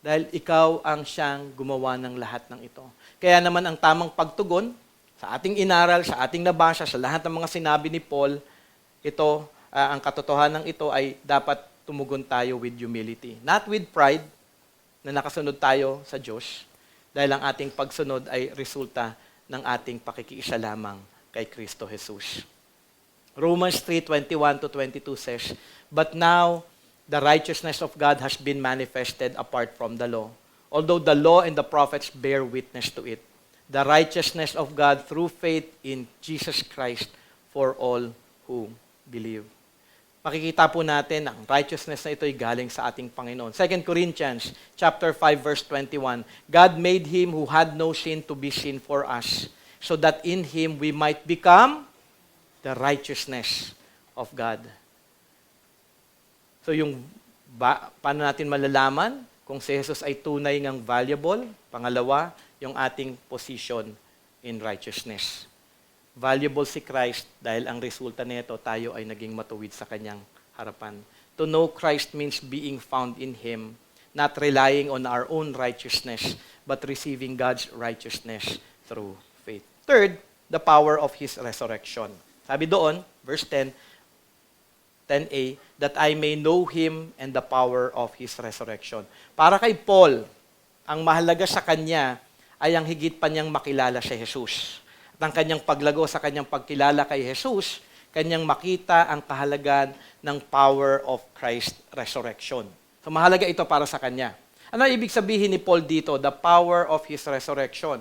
Speaker 1: Dahil ikaw ang siyang gumawa ng lahat ng ito. Kaya naman ang tamang pagtugon, sa ating inaral, sa ating nabasa, sa lahat ng mga sinabi ni Paul, ito, ang katotohanan ito ay dapat tumugon tayo with humility. Not with pride, na nakasunod tayo sa Diyos, dahil ang ating pagsunod ay resulta ng ating pakikiisa lamang kay Kristo Jesus. Romans 3:21-22 says, but now the righteousness of God has been manifested apart from the law, although the law and the prophets bear witness to it. The righteousness of God through faith in Jesus Christ for all who believe. Makikita po natin ang righteousness na ito ay galing sa ating Panginoon. 2 Corinthians chapter 5 verse 21. God made him who had no sin to be sin for us, so that in him we might become the righteousness of God. So paano natin malalaman kung si Jesus ay tunay ngang valuable? Pangalawa, yung ating position in righteousness. Valuable si Christ dahil ang resulta nito tayo ay naging matuwid sa kanyang harapan. To know Christ means being found in Him, not relying on our own righteousness, but receiving God's righteousness through faith. Third, the power of His resurrection. Sabi doon, verse 10a, that I may know Him and the power of His resurrection. Para kay Paul, ang mahalaga sa kanya ay ang higit pa niyang makilala si Jesus. At ang kanyang paglago sa kanyang pagkilala kay Jesus, kanyang makita ang kahalagan ng power of Christ's resurrection. So mahalaga ito para sa kanya. Ano ibig sabihin ni Paul dito? The power of His resurrection.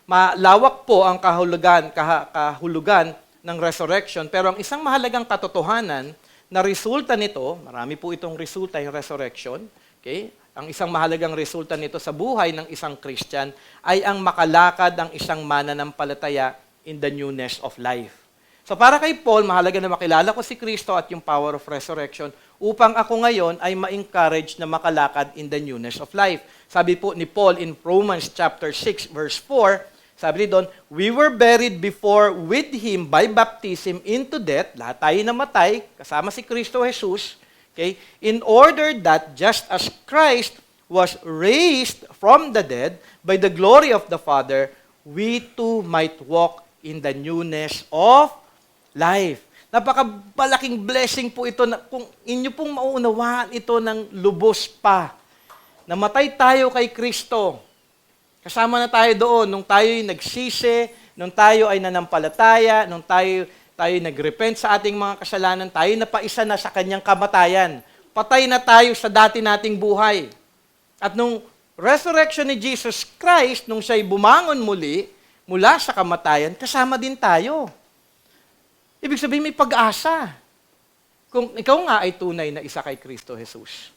Speaker 1: malawak po ang kahulugan ng resurrection, pero ang isang mahalagang katotohanan na resulta nito, marami po itong resulta yung resurrection, okay? Ang isang mahalagang resulta nito sa buhay ng isang Christian ay ang makalakad ang isang mananampalataya in the newness of life. So para kay Paul, mahalaga na makilala ko si Kristo at yung power of resurrection upang ako ngayon ay ma-encourage na makalakad in the newness of life. Sabi po ni Paul in Romans chapter 6 verse 4, sabi doon, we were buried before with Him by baptism into death, lahat tayo namatay, kasama si Kristo Jesus, okay? In order that just as Christ was raised from the dead by the glory of the Father, we too might walk in the newness of life. Napakabalaking blessing po ito na kung inyo pong mauunawaan ito ng lubos pa. Namatay tayo kay Kristo. Kasama na tayo doon nung tayo'y nagsisi, nung tayo ay nanampalataya, nung tayo nagrepent sa ating mga kasalanan, tayo napaisa na sa kanyang kamatayan. Patay na tayo sa dati nating buhay. At nung resurrection ni Jesus Christ, nung siya'y bumangon muli, mula sa kamatayan, kasama din tayo. Ibig sabihin may pag-asa. Kung ikaw nga ay tunay na isa kay Kristo Jesus.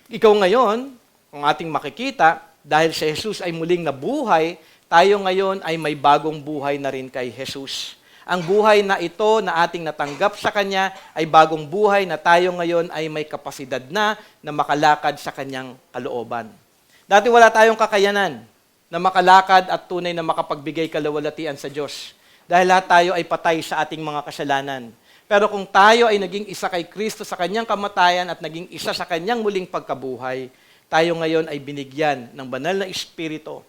Speaker 1: Ikaw ngayon, kung ating makikita, dahil si Jesus ay muling nabuhay, tayo ngayon ay may bagong buhay na rin kay Jesus. Ang buhay na ito na ating natanggap sa Kanya ay bagong buhay na tayo ngayon ay may kapasidad na makalakad sa Kanyang kalooban. Dati wala tayong kakayanan na makalakad at tunay na makapagbigay kalawalatian sa Diyos. Dahil lahat tayo ay patay sa ating mga kasalanan. Pero kung tayo ay naging isa kay Kristo sa Kanyang kamatayan at naging isa sa Kanyang muling pagkabuhay, tayo ngayon ay binigyan ng banal na Espiritu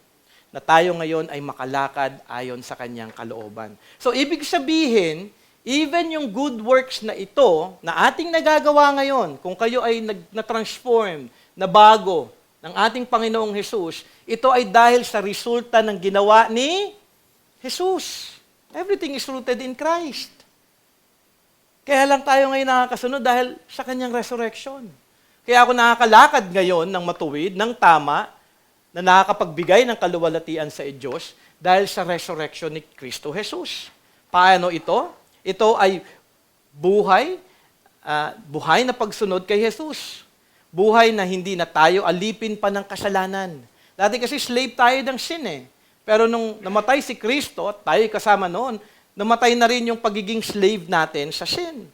Speaker 1: na tayo ngayon ay makalakad ayon sa Kanyang kalooban. So, ibig sabihin, even yung good works na ito, na ating nagagawa ngayon, kung kayo ay na-transform, na bago ng ating Panginoong Jesus, ito ay dahil sa resulta ng ginawa ni Jesus. Everything is rooted in Christ. Kaya lang tayo ngayon nakakasunod dahil sa Kanyang resurrection. Kaya ako nakakalakad ngayon ng matuwid, ng tama, na nakakapagbigay ng kaluwalhatian sa Diyos dahil sa resurrection ni Kristo Jesus. Paano ito? Ito ay buhay na pagsunod kay Jesus. Buhay na hindi na tayo alipin pa ng kasalanan. Dati kasi slave tayo ng sin eh. Pero nung namatay si Kristo, at tayo kasama noon, namatay na rin yung pagiging slave natin sa sin.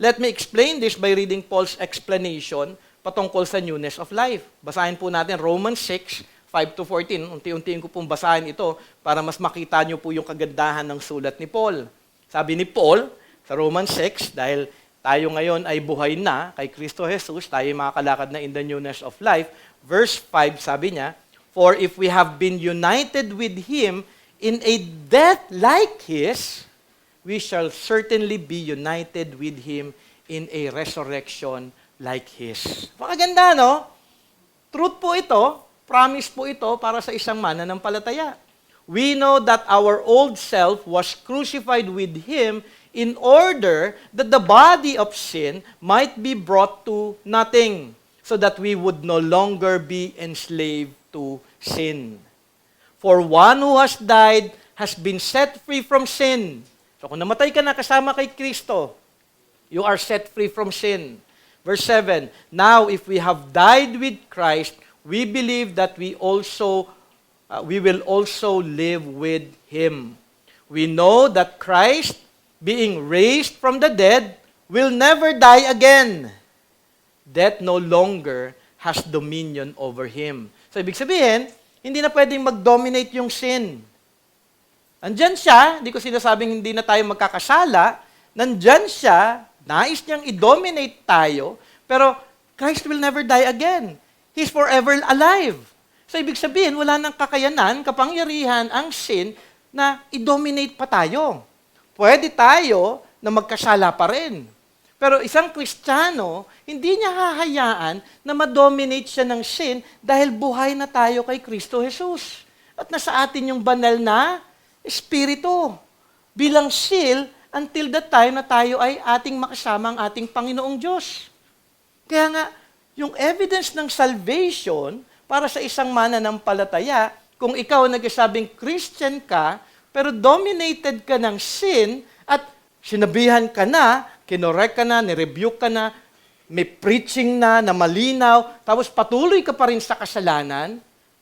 Speaker 1: Let me explain this by reading Paul's explanation patungkol sa newness of life. Basahin po natin Romans 6, 5-14. Unti-untiin ko pong basahin ito para mas makita nyo po yung kagandahan ng sulat ni Paul. Sabi ni Paul sa Romans 6, dahil tayo ngayon ay buhay na kay Kristo Jesus, tayo makakalakad na in the newness of life. Verse 5, sabi niya, for if we have been united with Him in a death like His, we shall certainly be united with Him in a resurrection like His. Pakaganda, no? Truth po ito, promise po ito para sa isang mananampalataya. We know that our old self was crucified with Him in order that the body of sin might be brought to nothing, so that we would no longer be enslaved to sin. For one who has died has been set free from sin. So kung namatay ka na kasama kay Kristo, you are set free from sin. Verse 7, now if we have died with Christ, we believe that we will also live with Him. We know that Christ, being raised from the dead, will never die again. Death no longer has dominion over Him. So ibig sabihin, hindi na pwedeng mag-dominate yung sin. Nandyan siya, hindi ko sinasabing hindi na tayo magkakasala, nandyan siya, nais niyang i-dominate tayo, pero Christ will never die again. He's forever alive. So ibig sabihin, wala nang kakayanan, kapangyarihan ang sin na i-dominate pa tayo. Pwede tayo na magkasala pa rin. Pero isang Kristiyano, hindi niya hahayaan na ma-dominate siya ng sin dahil buhay na tayo kay Kristo Jesus. At nasa atin yung banal na Espiritu bilang seal until the time na tayo ay ating makasama ang ating Panginoong Diyos. Kaya nga, yung evidence ng salvation para sa isang mananampalataya, kung ikaw nagsasabing Christian ka, pero dominated ka ng sin, at sinabihan ka na, kinorek ka na, nirebuke ka na, may preaching na malinaw, tapos patuloy ka pa rin sa kasalanan,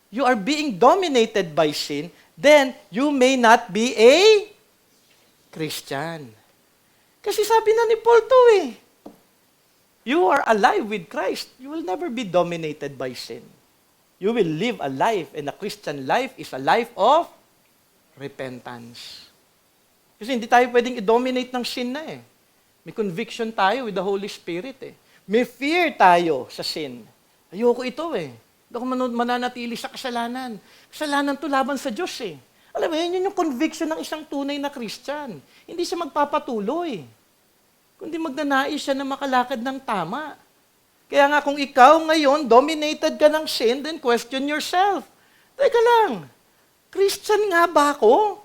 Speaker 1: you are being dominated by sin, then you may not be a Christian. Kasi sabi na ni Paul to you are alive with Christ. You will never be dominated by sin. You will live a life, and a Christian life is a life of repentance. Kasi hindi tayo pwedeng i-dominate ng sin na May conviction tayo with the Holy Spirit May fear tayo sa sin. Ayoko ito Hindi ako mananatili sa kasalanan. Kasalanan to laban sa Diyos Alam mo, yun yung conviction ng isang tunay na Christian. Hindi siya magpapatuloy. Kundi magnanais siya na makalakad ng tama. Kaya nga kung ikaw ngayon, dominated ka ng sin, then question yourself. Teka lang, Christian nga ba ako?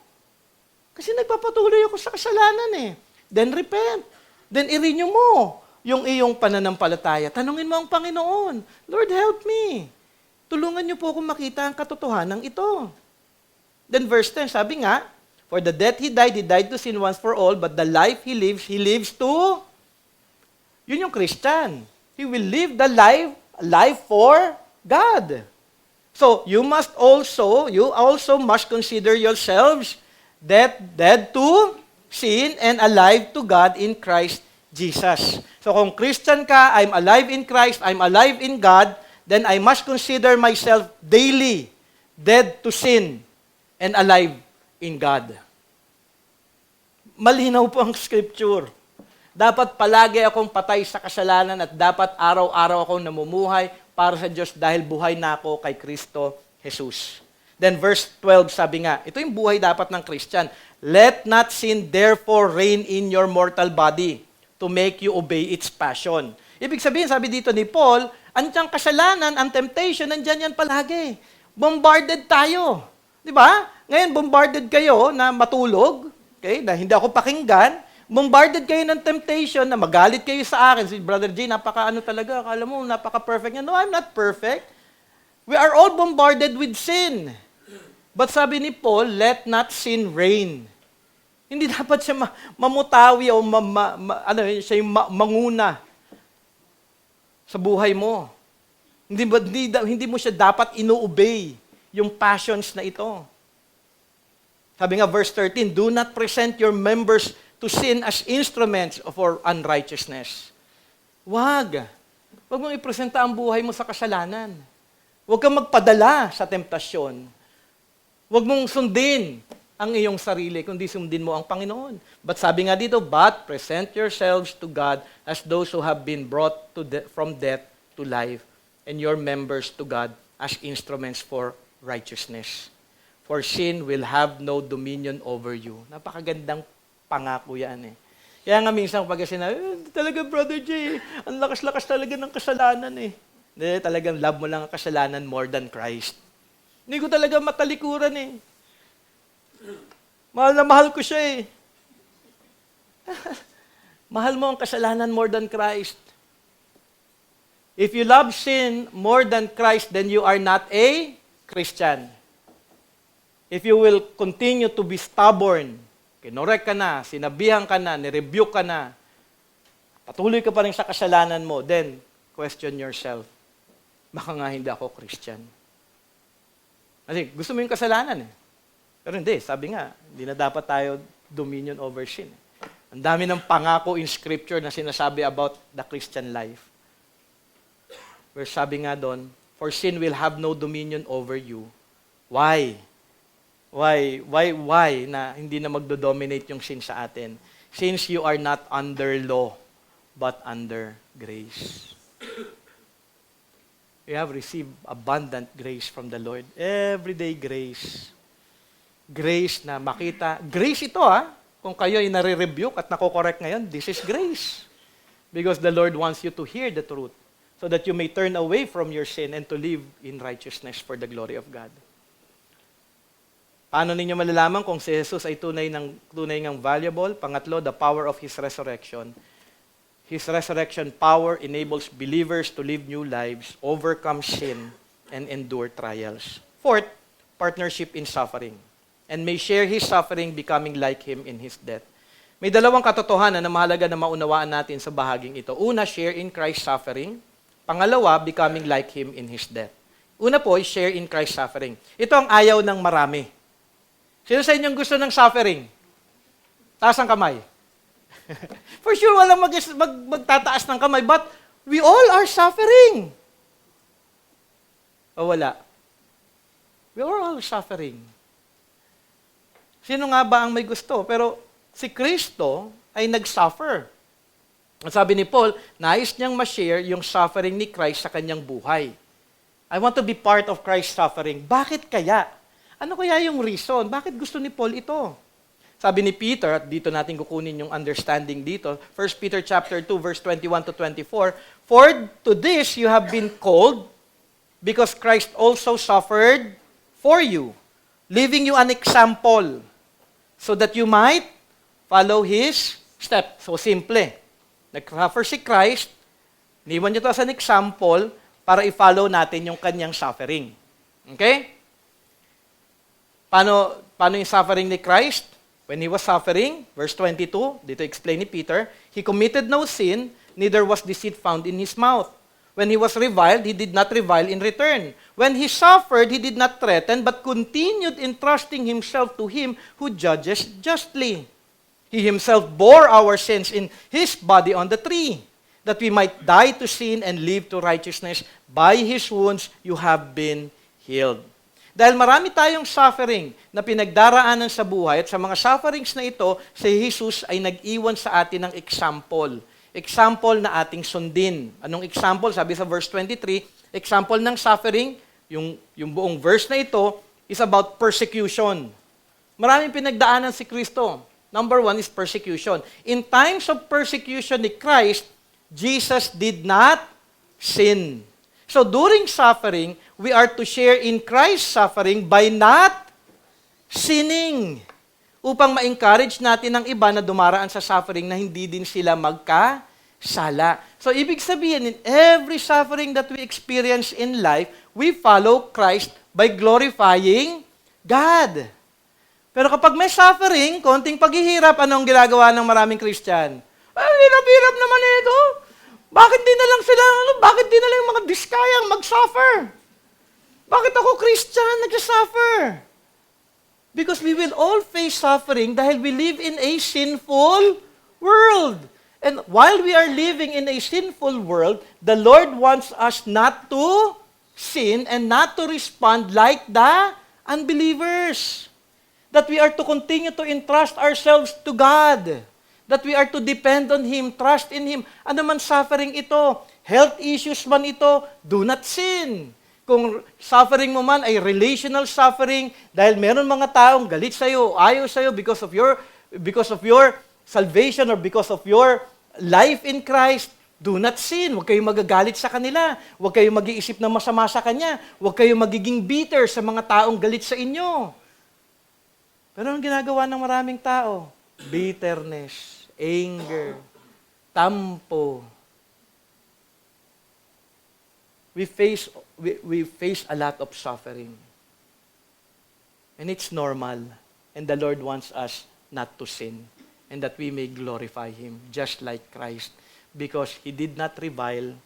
Speaker 1: Kasi nagpapatuloy ako sa kasalanan Then repent. Then i-renew mo yung iyong pananampalataya. Tanungin mo ang Panginoon, Lord, help me. Tulungan niyo po akong makita ang katotohanan ito. Then verse 10, sabi nga, for the death he died to sin once for all, but the life he lives to, yun yung Christian. He will live the life for God. So, you also must consider yourselves dead to sin and alive to God in Christ Jesus. So, kung Christian ka, I'm alive in Christ, I'm alive in God, then I must consider myself daily dead to sin and alive in God. Malinaw po ang scripture. Dapat palagi akong patay sa kasalanan at dapat araw-araw akong namumuhay para sa Diyos dahil buhay na ako kay Kristo Jesus. Then verse 12 sabi nga, ito yung buhay dapat ng Christian. Let not sin therefore reign in your mortal body to make you obey its passion. Ibig sabihin, sabi dito ni Paul, ang kasalanan, ang temptation, nandyan yan palagi. Bombarded tayo. Di ba? Ngayon, bombarded kayo na matulog, na hindi ako pakinggan, bombarded kayo ng temptation na magalit kayo sa akin. Si Brother J, napaka-ano talaga, akala mo, napaka-perfect niya. No, I'm not perfect. We are all bombarded with sin. But sabi ni Paul, let not sin reign. Hindi dapat siya mamutawi o siya yung manguna sa buhay mo. Hindi mo siya dapat ino-obey yung passions na ito. Sabi nga, verse 13, do not present your members to sin as instruments for unrighteousness. Wag mong ipresenta ang buhay mo sa kasalanan. Huwag kang magpadala sa temptasyon. Huwag mong sundin ang iyong sarili, kundi sundin mo ang Panginoon. But sabi nga dito, but present yourselves to God as those who have been brought from death to life, and your members to God as instruments for righteousness. For sin will have no dominion over you. Napakagandang pangako yan Kaya nga minsan pag sinabi, talaga Brother J, ang lakas-lakas talaga ng kasalanan Hindi, talagang love mo lang ang kasalanan more than Christ. Hindi ko talaga matalikuran Mahal na mahal ko siya Mahal mo ang kasalanan more than Christ. If you love sin more than Christ, then you are not a Christian. If you will continue to be stubborn, kinorek ka na, sinabihan ka na, nirebuke ka na, patuloy ka pa rin sa kasalanan mo, then question yourself, baka nga hindi ako Christian. Kasi gusto mo yung kasalanan Pero hindi, sabi nga, hindi na dapat tayo dominion over sin. Ang dami ng pangako in Scripture na sinasabi about the Christian life. Where sabi nga doon, for sin will have no dominion over you. Why? Why na hindi na magdo-dominate yung sin sa atin? Since you are not under law, but under grace. You have received abundant grace from the Lord. Everyday grace. Grace na makita. Grace ito Kung kayo ay nare-rebuke at nako-correct ngayon, this is grace. Because the Lord wants you to hear the truth so that you may turn away from your sin and to live in righteousness for the glory of God. Paano ninyo malalaman kung si Jesus ay tunay ng valuable? Pangatlo, the power of His resurrection. His resurrection power enables believers to live new lives, overcome sin, and endure trials. Fourth, partnership in suffering and may share His suffering becoming like Him in His death. May dalawang katotohanan na mahalaga na maunawaan natin sa bahaging ito. Una, share in Christ's suffering. Pangalawa, becoming like Him in His death. Una po, share in Christ's suffering. Ito ang ayaw ng marami. Sino sa inyong gusto ng suffering? Taas ang kamay. For sure, walang magtataas ng kamay, but we all are suffering. O wala? We are all suffering. Sino nga ba ang may gusto? Pero si Kristo ay nag-suffer. Ang sabi ni Paul, nais niyang ma-share yung suffering ni Christ sa kanyang buhay. I want to be part of Christ's suffering. Bakit kaya? Ano kaya yung reason? Bakit gusto ni Paul ito? Sabi ni Peter, at dito natin kukunin yung understanding dito, 1 Peter chapter 2, verse 21 to 24, "For to this you have been called, because Christ also suffered for you, leaving you an example, so that you might follow His step." So, simple. Nag-suffer si Christ, niwan niyo ito as an example para i-follow natin yung kanyang suffering. Okay? Paano yung suffering ni Christ? When He was suffering, verse 22, dito explain ni Peter, He committed no sin, neither was deceit found in His mouth. When He was reviled, He did not revile in return. When He suffered, He did not threaten, but continued entrusting Himself to Him who judges justly. He Himself bore our sins in His body on the tree, that we might die to sin and live to righteousness. By His wounds, you have been healed. Dahil marami tayong suffering na pinagdaraanan sa buhay, at sa mga sufferings na ito, si Jesus ay nag-iwan sa atin ng example. Example na ating sundin. Anong example? Sabi sa verse 23, example ng suffering, yung buong verse na ito, is about persecution. Maraming pinagdaanan si Kristo. Number one is persecution. In times of persecution ni Christ, Jesus did not sin. So during suffering, we are to share in Christ's suffering by not sinning. Upang ma-encourage natin ang iba na dumaraan sa suffering na hindi din sila magkasala. So ibig sabihin, in every suffering that we experience in life, we follow Christ by glorifying God. Pero kapag may suffering, konting paghihirap, anong ginagawa ng maraming Christian? Ay, hirap-hirap naman ito. Bakit di na lang sila, bakit di na lang yung mga diskayang mag-suffer? Bakit ako Christian nag-suffer? Because we will all face suffering dahil we live in a sinful world. And while we are living in a sinful world, the Lord wants us not to sin and not to respond like the unbelievers. That we are to continue to entrust ourselves to God. That we are to depend on Him, trust in Him. Ano man suffering ito, health issues man ito, do not sin. Kung suffering mo man ay relational suffering, dahil meron mga taong galit sa'yo, ayaw sa'yo because of your salvation or because of your life in Christ, do not sin. Huwag kayong magagalit sa kanila. Huwag kayong mag-iisip na masama sa Kanya. Huwag kayong magiging bitter sa mga taong galit sa inyo. Pero ang ginagawa ng maraming tao, bitterness, anger, tampo. We face a lot of suffering. And it's normal. And the Lord wants us not to sin. And that we may glorify Him, just like Christ. Because He did not revile,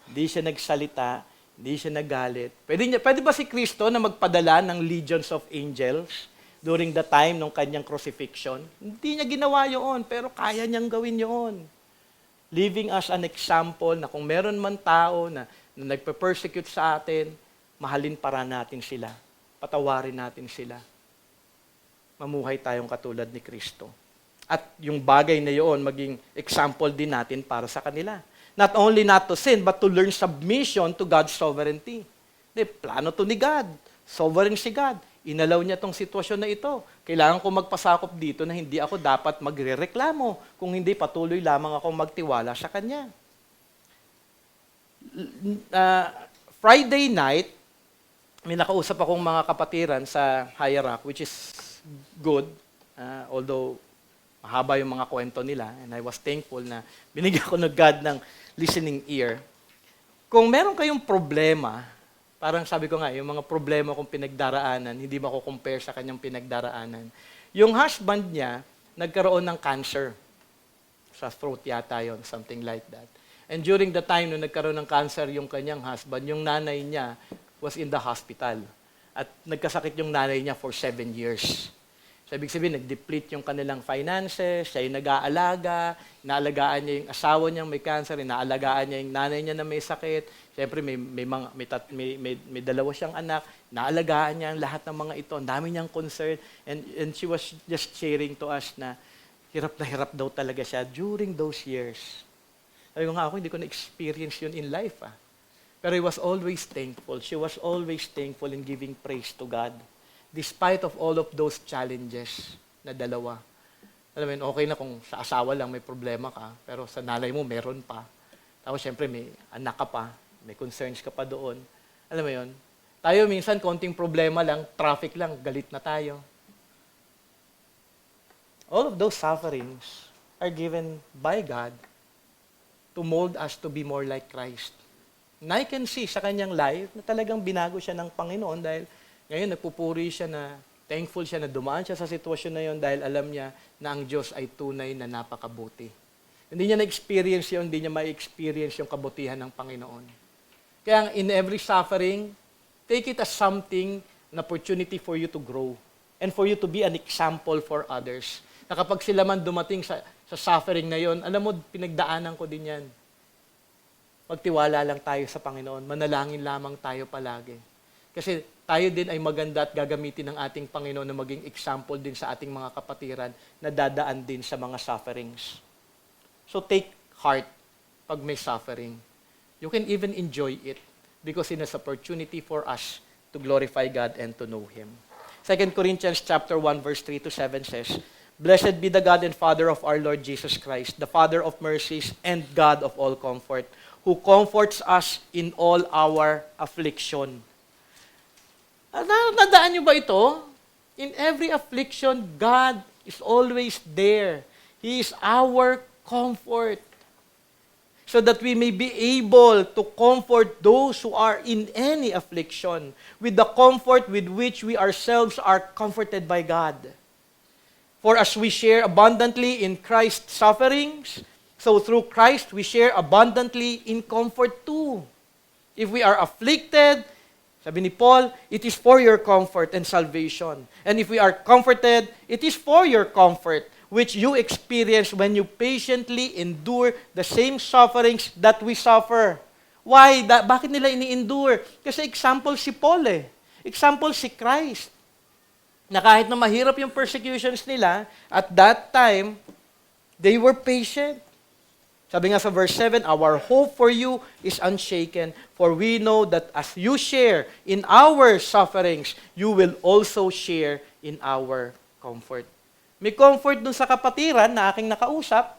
Speaker 1: hindi siya nagsalita, hindi siya nagalit. Pwede ba si Kristo na magpadala ng legions of angels during the time ng kanyang crucifixion? Hindi niya ginawa yun, pero kaya niyang gawin yun. Leaving us an example na kung meron man tao na nagpe-persecute sa atin, mahalin para natin sila. Patawarin natin sila. Mamuhay tayong katulad ni Kristo. At yung bagay na yun, maging example din natin para sa kanila. Not only not to sin, but to learn submission to God's sovereignty. Plano to ni God. Sovereign si God. Inalaw niya tong sitwasyon na ito. Kailangan ko magpasakop dito na hindi ako dapat magrereklamo. Kung hindi, patuloy lamang ako magtiwala sa Kanya. Friday night, may nakausap akong mga kapatiran sa High Rock, which is good, although mahaba yung mga kwento nila, and I was thankful na binigyan ko ng God ng listening ear. Kung meron kayong problema Parang sabi ko nga, yung mga problema kong pinagdaraanan, hindi mako-compare sa kanyang pinagdaraanan. Yung husband niya, nagkaroon ng cancer. Sa throat yata yon, something like that. And during the time nung nagkaroon ng cancer yung kanyang husband, yung nanay niya was in the hospital. At nagkasakit yung nanay niya for 7 years. So, ibig sabihin, nag-deplete yung kanilang finances, siya yung nag-aalaga, inaalagaan niya yung asawa niyang may cancer, inaalagaan niya yung nanay niya na may sakit. Siyempre, may dalawa siyang anak, inaalagaan niya ang lahat ng mga ito. Ang dami niyang concern. And she was just sharing to us na hirap daw talaga siya during those years. Sabi ko nga, ako hindi ko na-experience yun in life. Pero he was always thankful. She was always thankful in giving praise to God. Despite of all of those challenges na dalawa. Alam mo yun, okay na kung sa asawa lang may problema ka, pero sa nanay mo meron pa. Tapos syempre may anak ka pa, may concerns ka pa doon. Alam mo yun, tayo minsan konting problema lang, traffic lang, galit na tayo. All of those sufferings are given by God to mold us to be more like Christ. And I can see sa kanyang life na talagang binago siya ng Panginoon dahil ngayon, nagpupuri siya na thankful siya na dumaan siya sa sitwasyon na yon dahil alam niya na ang Diyos ay tunay na napakabuti. Hindi niya na-experience yun, hindi niya ma-experience yung kabutihan ng Panginoon. Kaya in every suffering, take it as something, an opportunity for you to grow and for you to be an example for others. Na kapag sila man dumating sa suffering na yon, alam mo, pinagdaanan ko din yan. Magtiwala lang tayo sa Panginoon, manalangin lamang tayo palagi. Kasi tayo din ay maganda at gagamitin ng ating Panginoon na maging example din sa ating mga kapatiran na dadaan din sa mga sufferings. So take heart pag may suffering. You can even enjoy it because it is an opportunity for us to glorify God and to know Him. 2 Corinthians chapter 1 verse 3 to 7 says, Blessed be the God and Father of our Lord Jesus Christ, the Father of mercies and God of all comfort, who comforts us in all our affliction. Nadaan niyo ba ito? In every affliction, God is always there. He is our comfort. So that we may be able to comfort those who are in any affliction with the comfort with which we ourselves are comforted by God. For as we share abundantly in Christ's sufferings, so through Christ we share abundantly in comfort too. If we are afflicted, sabi ni Paul, it is for your comfort and salvation. And if we are comforted, it is for your comfort, which you experience when you patiently endure the same sufferings that we suffer. Why? Bakit nila ini-endure? Kasi example si Paul Example si Christ. Na kahit na mahirap yung persecutions nila, at that time, they were patient. Sabi nga sa verse 7, our hope for you is unshaken, for we know that as you share in our sufferings, you will also share in our comfort. May comfort dun sa kapatiran na aking nakausap.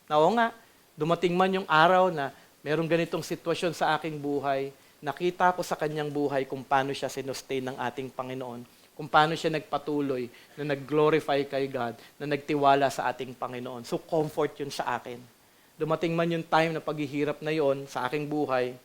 Speaker 1: Na oo nga, dumating man yung araw na merong ganitong sitwasyon sa aking buhay, nakita ko sa kanyang buhay kung paano siya sinustain ng ating Panginoon, kung paano siya nagpatuloy, na nag-glorify kay God, na nagtiwala sa ating Panginoon. So comfort yun sa akin. Dumating man yung time na paghihirap na yon sa aking buhay,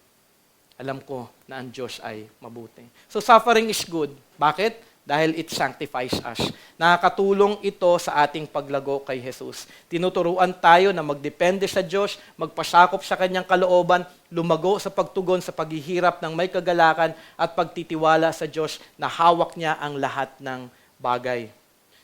Speaker 1: alam ko na ang Diyos ay mabuti. So suffering is good. Bakit? Dahil it sanctifies us. Nakakatulong ito sa ating paglago kay Jesus. Tinuturuan tayo na magdepende sa Diyos, magpasakop sa Kanyang kalooban, lumago sa pagtugon sa paghihirap ng may kagalakan at pagtitiwala sa Diyos na hawak niya ang lahat ng bagay.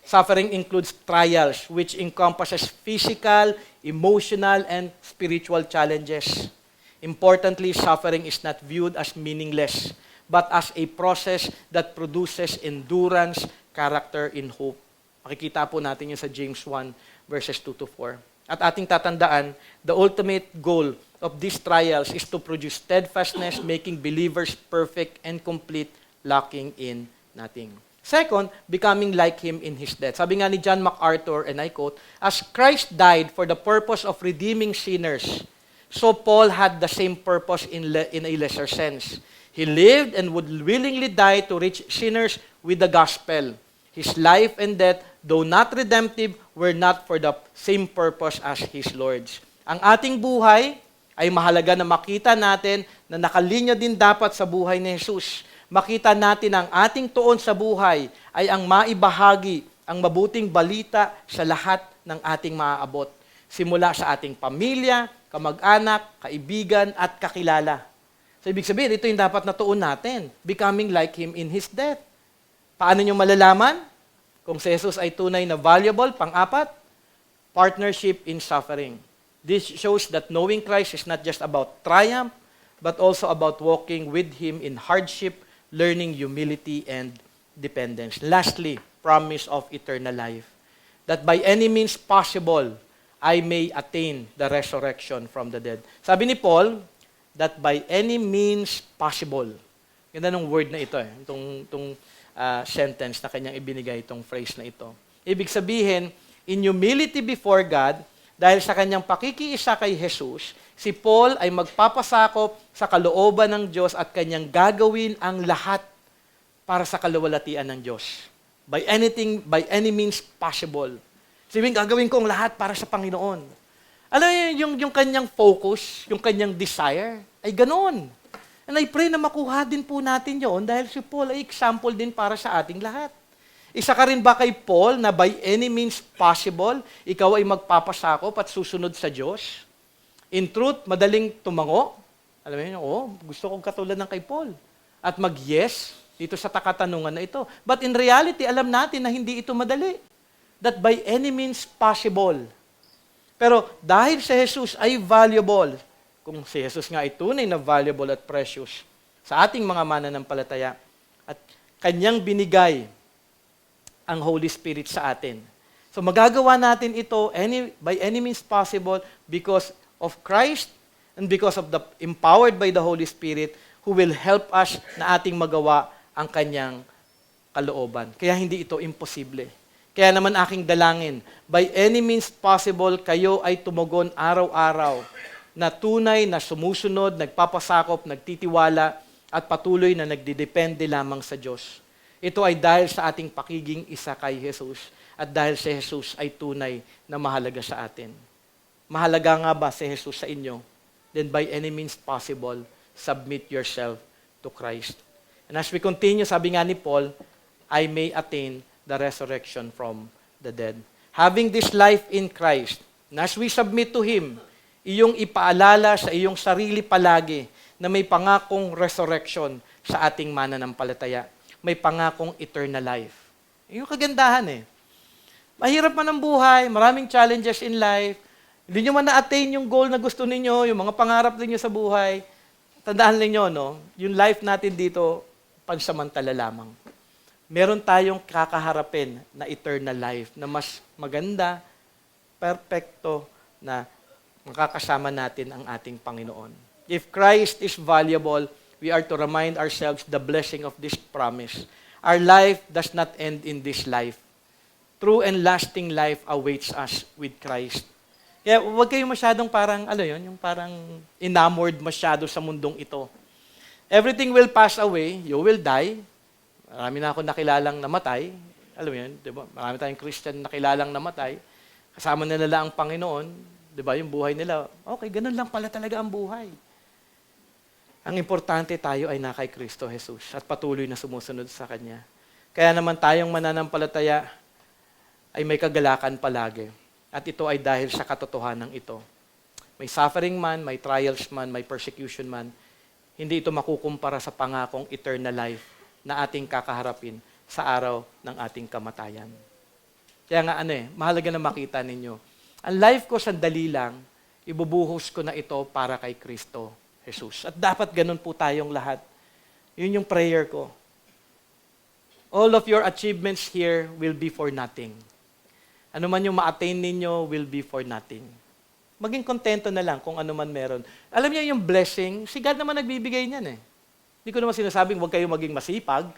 Speaker 1: Suffering includes trials, which encompasses physical, emotional, and spiritual challenges. Importantly, suffering is not viewed as meaningless, but as a process that produces endurance, character, and hope. Makikita po natin yun sa James 1, verses 2 to 4. At ating tatandaan, the ultimate goal of these trials is to produce steadfastness, making believers perfect and complete, lacking in nothing. Second, becoming like Him in His death. Sabi nga ni John MacArthur, and I quote, as Christ died for the purpose of redeeming sinners, so Paul had the same purpose in a lesser sense. He lived and would willingly die to reach sinners with the gospel. His life and death, though not redemptive, were not for the same purpose as His Lord's. Ang ating buhay, ay mahalaga na makita natin na nakalinya din dapat sa buhay ni Jesus. Makita natin ang ating tuon sa buhay ay ang maibahagi ang mabuting balita sa lahat ng ating maaabot. Simula sa ating pamilya, kamag-anak, kaibigan, at kakilala. So, ibig sabihin, ito yung dapat na tuon natin, becoming like Him in His death. Paano nyo malalaman kung si Jesus ay tunay na valuable? Pang-apat, partnership in suffering. This shows that knowing Christ is not just about triumph, but also about walking with Him in hardship, learning humility and dependence. Lastly, promise of eternal life. That by any means possible, I may attain the resurrection from the dead. Sabi ni Paul, that by any means possible. Ganda ng word na ito, itong sentence na kanyang ibinigay, itong phrase na ito. Ibig sabihin, in humility before God, dahil sa kanyang pakikiisa kay Jesus, si Paul ay magpapasakop sa kalooban ng Diyos at kanyang gagawin ang lahat para sa kaluwalhatian ng Diyos. By any means possible. Sabihin, gagawin ko ang lahat para sa Panginoon. Alam niyo, yung kanyang focus, yung kanyang desire, ay ganoon. And I pray na makuha din po natin yon dahil si Paul ay example din para sa ating lahat. Isa ka rin ba kay Paul na by any means possible, ikaw ay magpapasakop at susunod sa Diyos? In truth, madaling tumango. Alam niyo, gusto kong katulad ng kay Paul. At mag-yes dito sa katanungan na ito. But in reality, alam natin na hindi ito madali. That by any means possible. Pero dahil si Jesus ay valuable, kung si Jesus nga ay tunay na valuable at precious sa ating mga mananampalataya, at kanyang binigay ang Holy Spirit sa atin. So magagawa natin ito by any means possible because of Christ and because of the empowered by the Holy Spirit who will help us na ating magawa ang kanyang kalooban. Kaya hindi ito imposible. Kaya naman aking dalangin, by any means possible, kayo ay tumugon araw-araw na tunay na sumusunod, nagpapasakop, nagtitiwala, at patuloy na nagdidepende lamang sa Diyos. Ito ay dahil sa ating pakiging isa kay Jesus at dahil si Jesus ay tunay na mahalaga sa atin. Mahalaga nga ba si Jesus sa inyo? Then by any means possible, submit yourself to Christ. And as we continue, sabi nga ni Paul, I may attain the resurrection from the dead. Having this life in Christ, and as we submit to Him, iyong ipaalala sa iyong sarili palagi na may pangakong resurrection sa ating mananampalataya. May pangakong eternal life. Yung kagandahan Mahirap man ang buhay, maraming challenges in life, hindi nyo man na-attain yung goal na gusto ninyo, yung mga pangarap ninyo sa buhay, tandaan ninyo, yung life natin dito, pansamantala lamang. Meron tayong kakaharapin na eternal life na mas maganda, perfecto, na makakasama natin ang ating Panginoon. If Christ is valuable, we are to remind ourselves the blessing of this promise. Our life does not end in this life. True and lasting life awaits us with Christ. Kaya huwag kayong masyadong parang, yung parang enamored masyado sa mundong ito. Everything will pass away, you will die. Marami na ako nakilalang namatay. Alam mo yun, di ba? Marami tayong Christian nakilalang namatay. Kasama na nila ang Panginoon. Di ba? Yung buhay nila, okay, ganun lang pala talaga ang buhay. Ang importante tayo ay na kay Kristo Jesus at patuloy na sumusunod sa Kanya. Kaya naman tayong mananampalataya ay may kagalakan palagi. At ito ay dahil sa katotohanan ito. May suffering man, may trials man, may persecution man, hindi ito makukumpara sa pangakong eternal life na ating kakaharapin sa araw ng ating kamatayan. Kaya nga mahalaga na makita ninyo. Ang life ko sandali lang, ibubuhos ko na ito para kay Kristo Jesus. At dapat ganun po tayong lahat. Yun yung prayer ko. All of your achievements here will be for nothing. Ano man yung ma-attain ninyo will be for nothing. Maging kontento na lang kung ano man meron. Alam niyo yung blessing, si God naman nagbibigay niyan Hindi ko naman sinasabing huwag kayo maging masipag.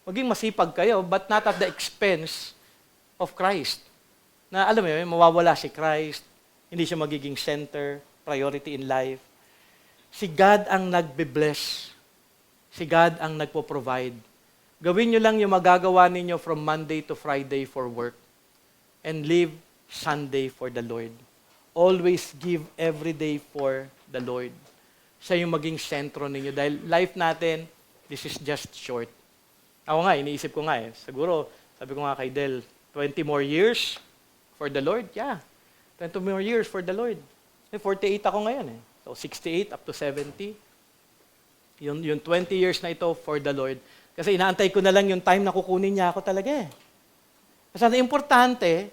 Speaker 1: Maging masipag kayo, but not at the expense of Christ. Na alam mo yun, mawawala si Christ, hindi siya magiging center, priority in life. Si God ang nagbe-bless. Si God ang nagpo-provide. Gawin nyo lang yung magagawa ninyo from Monday to Friday for work and leave Sunday for the Lord. always give every day for the Lord. Siya yung maging sentro ninyo. Dahil life natin, this is just short. Ako nga, iniisip ko nga siguro, sabi ko nga kay Del, 20 more years for the Lord? Yeah. 20 more years for the Lord. 48 ako ngayon So 68 up to 70. Yung 20 years na ito for the Lord. Kasi inaantay ko na lang yung time na kukunin niya ako talaga Kasi ang importante,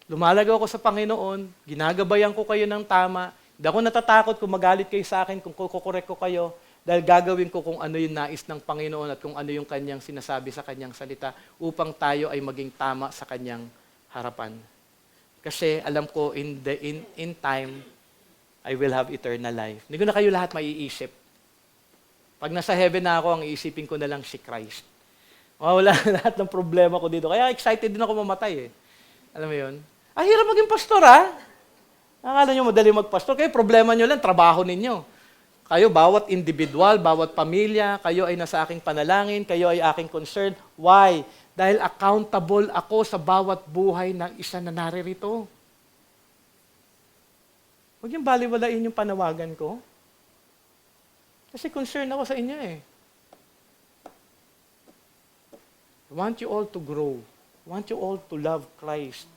Speaker 1: lumalagaw ako sa Panginoon, ginagabayan ko kayo ng tama, hindi ako natatakot kung magalit kayo sa akin, kung kukorek ko kayo, dahil gagawin ko kung ano yung nais ng Panginoon at kung ano yung kanyang sinasabi sa kanyang salita upang tayo ay maging tama sa kanyang harapan. Kasi alam ko, in time, I will have eternal life. Hindi ko na kayo lahat maiisip. Pag nasa heaven na ako, ang iisipin ko na lang si Christ. Wala na lahat ng problema ko dito. Kaya excited din ako mamatay Alam mo yun? Hirap maging pastor Akala nyo madali magpastor. Kaya problema nyo lang, trabaho ninyo. Kayo, bawat individual, bawat pamilya, kayo ay nasa aking panalangin, kayo ay aking concern. Why? Dahil accountable ako sa bawat buhay ng isa na naririto. Huwag yung baliwalain yung panawagan ko. Kasi concern ako sa inyo I want you all to grow. I want you all to love Christ.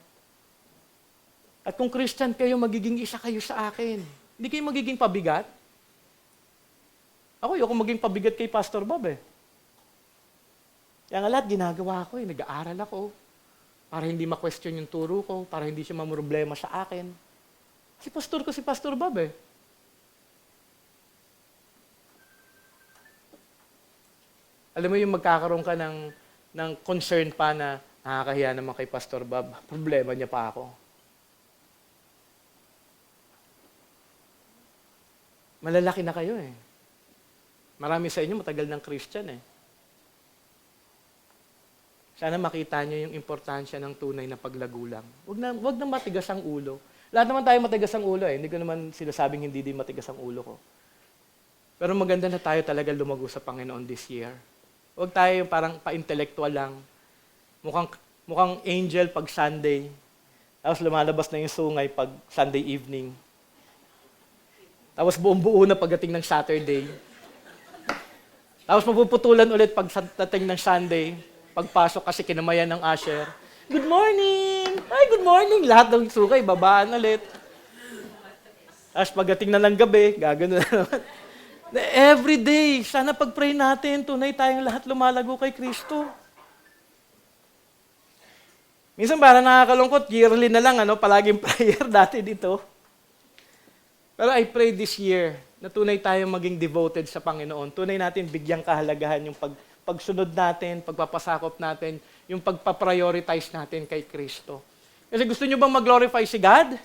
Speaker 1: At kung Christian kayo, magiging isa kayo sa akin. Hindi kayo magiging pabigat. Ako, ayoko maging pabigat kay Pastor Bob Kaya nga lahat ginagawa ko Nag-aaral ako. Para hindi ma-question yung turo ko, para hindi siya mamroblema sa akin. Si Pastor ko si Pastor Bob Alam mo yung magkakaroon ka ng concern pa na nakakahiya naman kay Pastor Bob, problema niya pa ako. Malalaki na kayo Marami sa inyo matagal ng Christian Sana makita niyo yung importansya ng tunay na paglagulang. Wag na matigas ang ulo. Lahat naman tayo matigas ang ulo Hindi ko naman sinasabing hindi din matigas ang ulo ko. Pero maganda na tayo talaga lumago sa Panginoon this year. Huwag tayo yung parang pa-intellectual lang. Mukhang angel pag Sunday. Tapos lumalabas na yung sungay pag Sunday evening. Tapos buong-buo na pagdating ng Saturday. Tapos mapuputulan ulit pag dating ng Sunday. Pagpasok kasi kinamayan ng usher. Good morning! Ay, good morning! Lahat ng sungay, babaan ulit. Tapos pagdating na ng gabi, gagano na naman. Every day, sana pag-pray natin, tunay tayong lahat lumalago kay Kristo. Minsan parang nakakalungkot, yearly na lang, palaging prayer dati dito. Pero I pray this year na tunay tayong maging devoted sa Panginoon. Tunay natin bigyang kahalagahan yung pagsunod natin, pagpapasakop natin, yung pagpaprioritize natin kay Kristo. Kasi gusto nyo bang mag-glorify si God?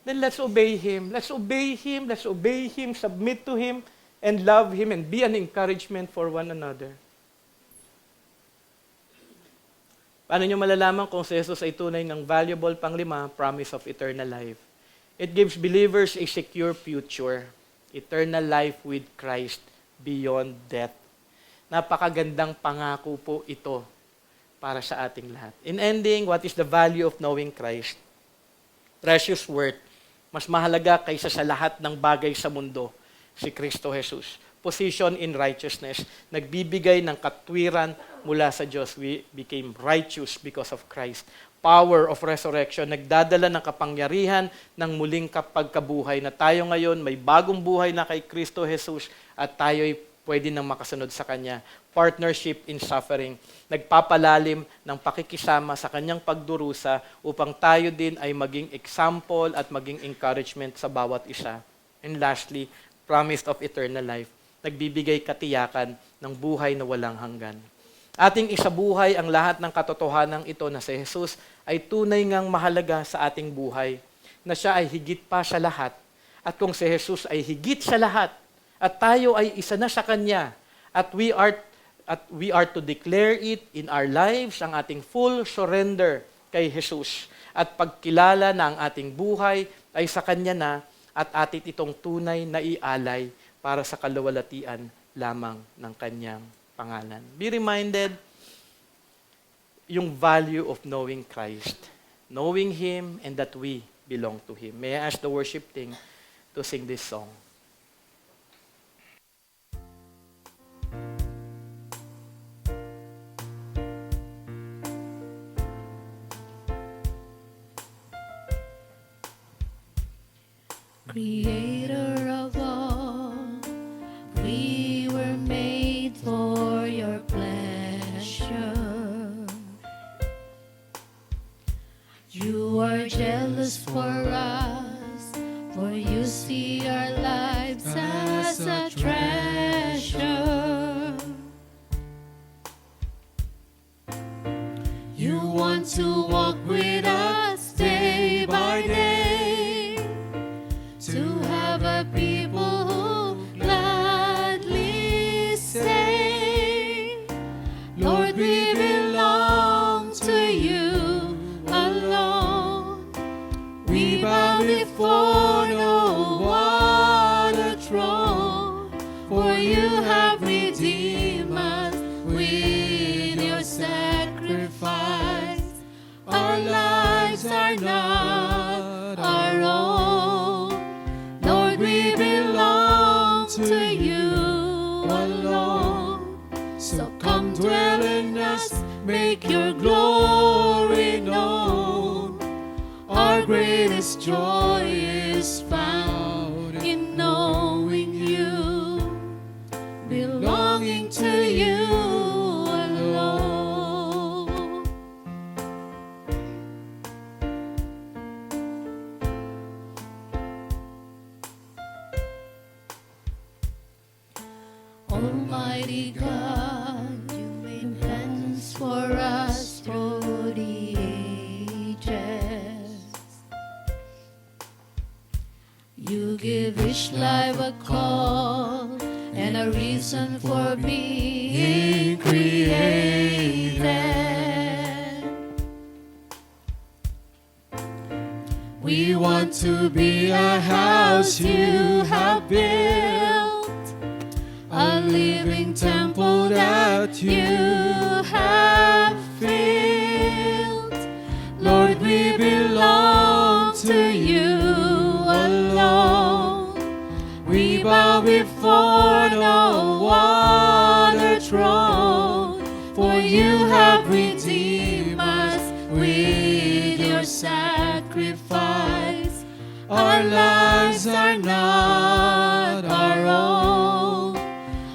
Speaker 1: Then let's obey Him. Let's obey Him. Let's obey Him. Submit to Him. And love Him. And be an encouragement for one another. Paano nyo malalaman kung si Jesus ay tunay ng valuable panglima, promise of eternal life? It gives believers a secure future. Eternal life with Christ beyond death. Napakagandang pangako po ito para sa ating lahat. In ending, what is the value of knowing Christ? Precious worth. Mas mahalaga kaysa sa lahat ng bagay sa mundo, si Kristo Jesus. Position in righteousness. Nagbibigay ng katwiran mula sa Diyos. We became righteous because of Christ. Power of resurrection. Nagdadala ng kapangyarihan ng muling pagkabuhay na tayo ngayon may bagong buhay na kay Kristo Jesus at tayo'y pwede nang makasunod sa Kanya. Partnership in suffering. Nagpapalalim ng pakikisama sa Kanyang pagdurusa upang tayo din ay maging example at maging encouragement sa bawat isa. And lastly, promise of eternal life. Nagbibigay katiyakan ng buhay na walang hanggan. Ating isabuhay ang lahat ng katotohanan ito na si Jesus ay tunay ngang mahalaga sa ating buhay, na siya ay higit pa sa lahat. At kung si Jesus ay higit sa lahat, at tayo ay isa na sa Kanya, at we are to declare it in our lives, ang ating full surrender kay Jesus. At pagkilala na ang ating buhay ay sa Kanya na, at atin itong tunay na ialay para sa kaluwalhatian lamang ng Kanyang pangalan. Be reminded yung value of knowing Christ. Knowing Him and that we belong to Him. May I ask the worship team to sing this song?
Speaker 2: Creator of all, we were made for your pleasure. You are jealous for us, for you see our lives as a treasure. You want to walk with us day by day, to have a people who gladly say, Lord, we belong to you alone. We bow before no other throne, for you have redeemed us with your sacrifice. Our lives are not our own. Lord, we belong to you alone. So come dwell in us, make your glory known. Our greatest joy is found in knowing you, belonging to you alone. Almighty God, you made plans for us through the ages. You give each life a call and a reason for being created. We want to be a house you have built, a living temple that you have filled. Lord, we belong to you alone. We bow before no other throne, for you have redeemed us with your sacrifice. Our lives are not our own.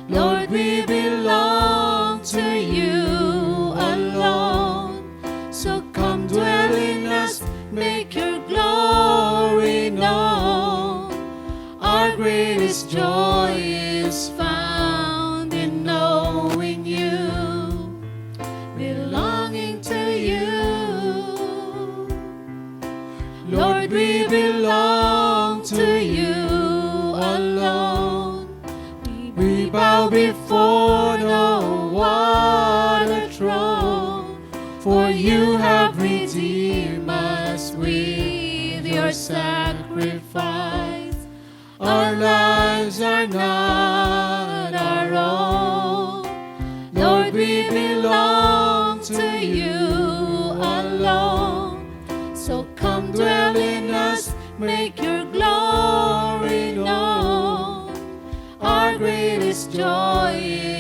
Speaker 2: Lord, we belong to you alone. So come dwell in us, make your glory known. Our greatest joy is found in knowing you, belonging to you. Lord, we belong to you alone. We bow before no other throne, for you have redeemed us with your sacrifice. Our lives are not our own. Lord, we belong to you alone. So come dwell in us, make your glory known. Our greatest joy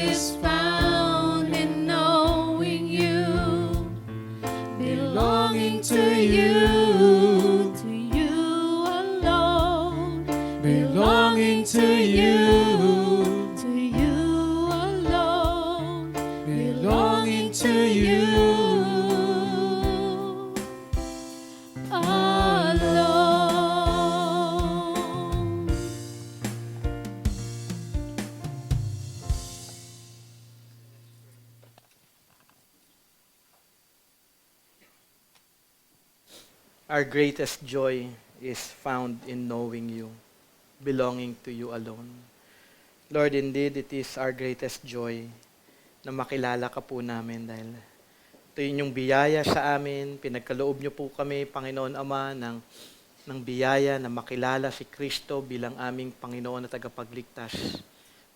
Speaker 2: is found in knowing you, belonging to you alone, belonging to you alone, belonging to you alone.
Speaker 1: Our greatest joy is found in knowing you, belonging to you alone. Lord, indeed, it is our greatest joy na makilala ka po namin dahil ito yung biyaya sa amin. Pinagkaloob niyo po kami, Panginoon Ama, ng biyaya na makilala si Kristo bilang aming Panginoon at tagapagligtas.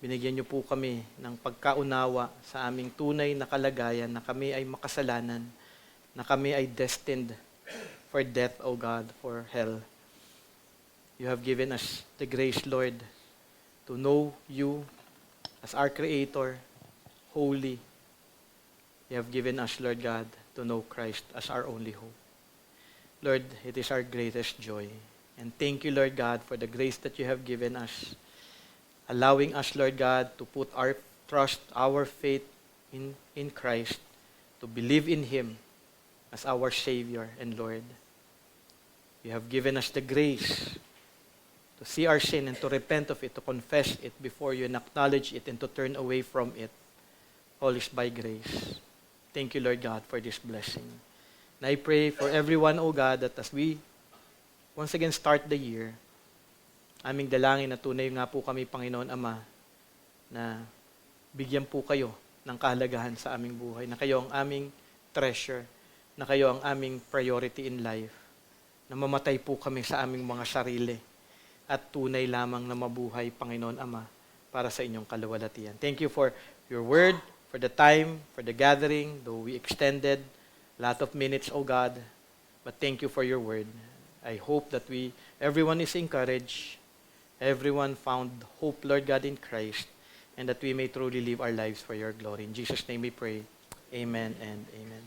Speaker 1: Binigyan niyo po kami ng pagkaunawa sa aming tunay na kalagayan na kami ay makasalanan, na kami ay destined for death, O God, for hell. You have given us the grace, Lord, to know you as our Creator, holy. You have given us, Lord God, to know Christ as our only hope. Lord, it is our greatest joy. And thank you, Lord God, for the grace that you have given us, allowing us, Lord God, to put our trust, our faith in Christ, to believe in Him as our Savior and Lord. You have given us the grace to see our sin and to repent of it, to confess it before you and acknowledge it and to turn away from it. All is by grace. Thank you, Lord God, for this blessing. And I pray for everyone, O God, that as we once again start the year, aming dalangin na tunay nga po kami, Panginoon Ama, na bigyan po kayo ng kahalagahan sa aming buhay, na kayo ang aming treasure, na kayo ang aming priority in life, na mamatay po kami sa aming mga sarili, at tunay lamang na mabuhay, Panginoon Ama, para sa inyong kaluwalhatian. Thank you for your word, for the time, for the gathering, though we extended a lot of minutes, O God, but thank you for your word. I hope that everyone is encouraged, everyone found hope, Lord God, in Christ, and that we may truly live our lives for your glory. In Jesus' name we pray. Amen and amen.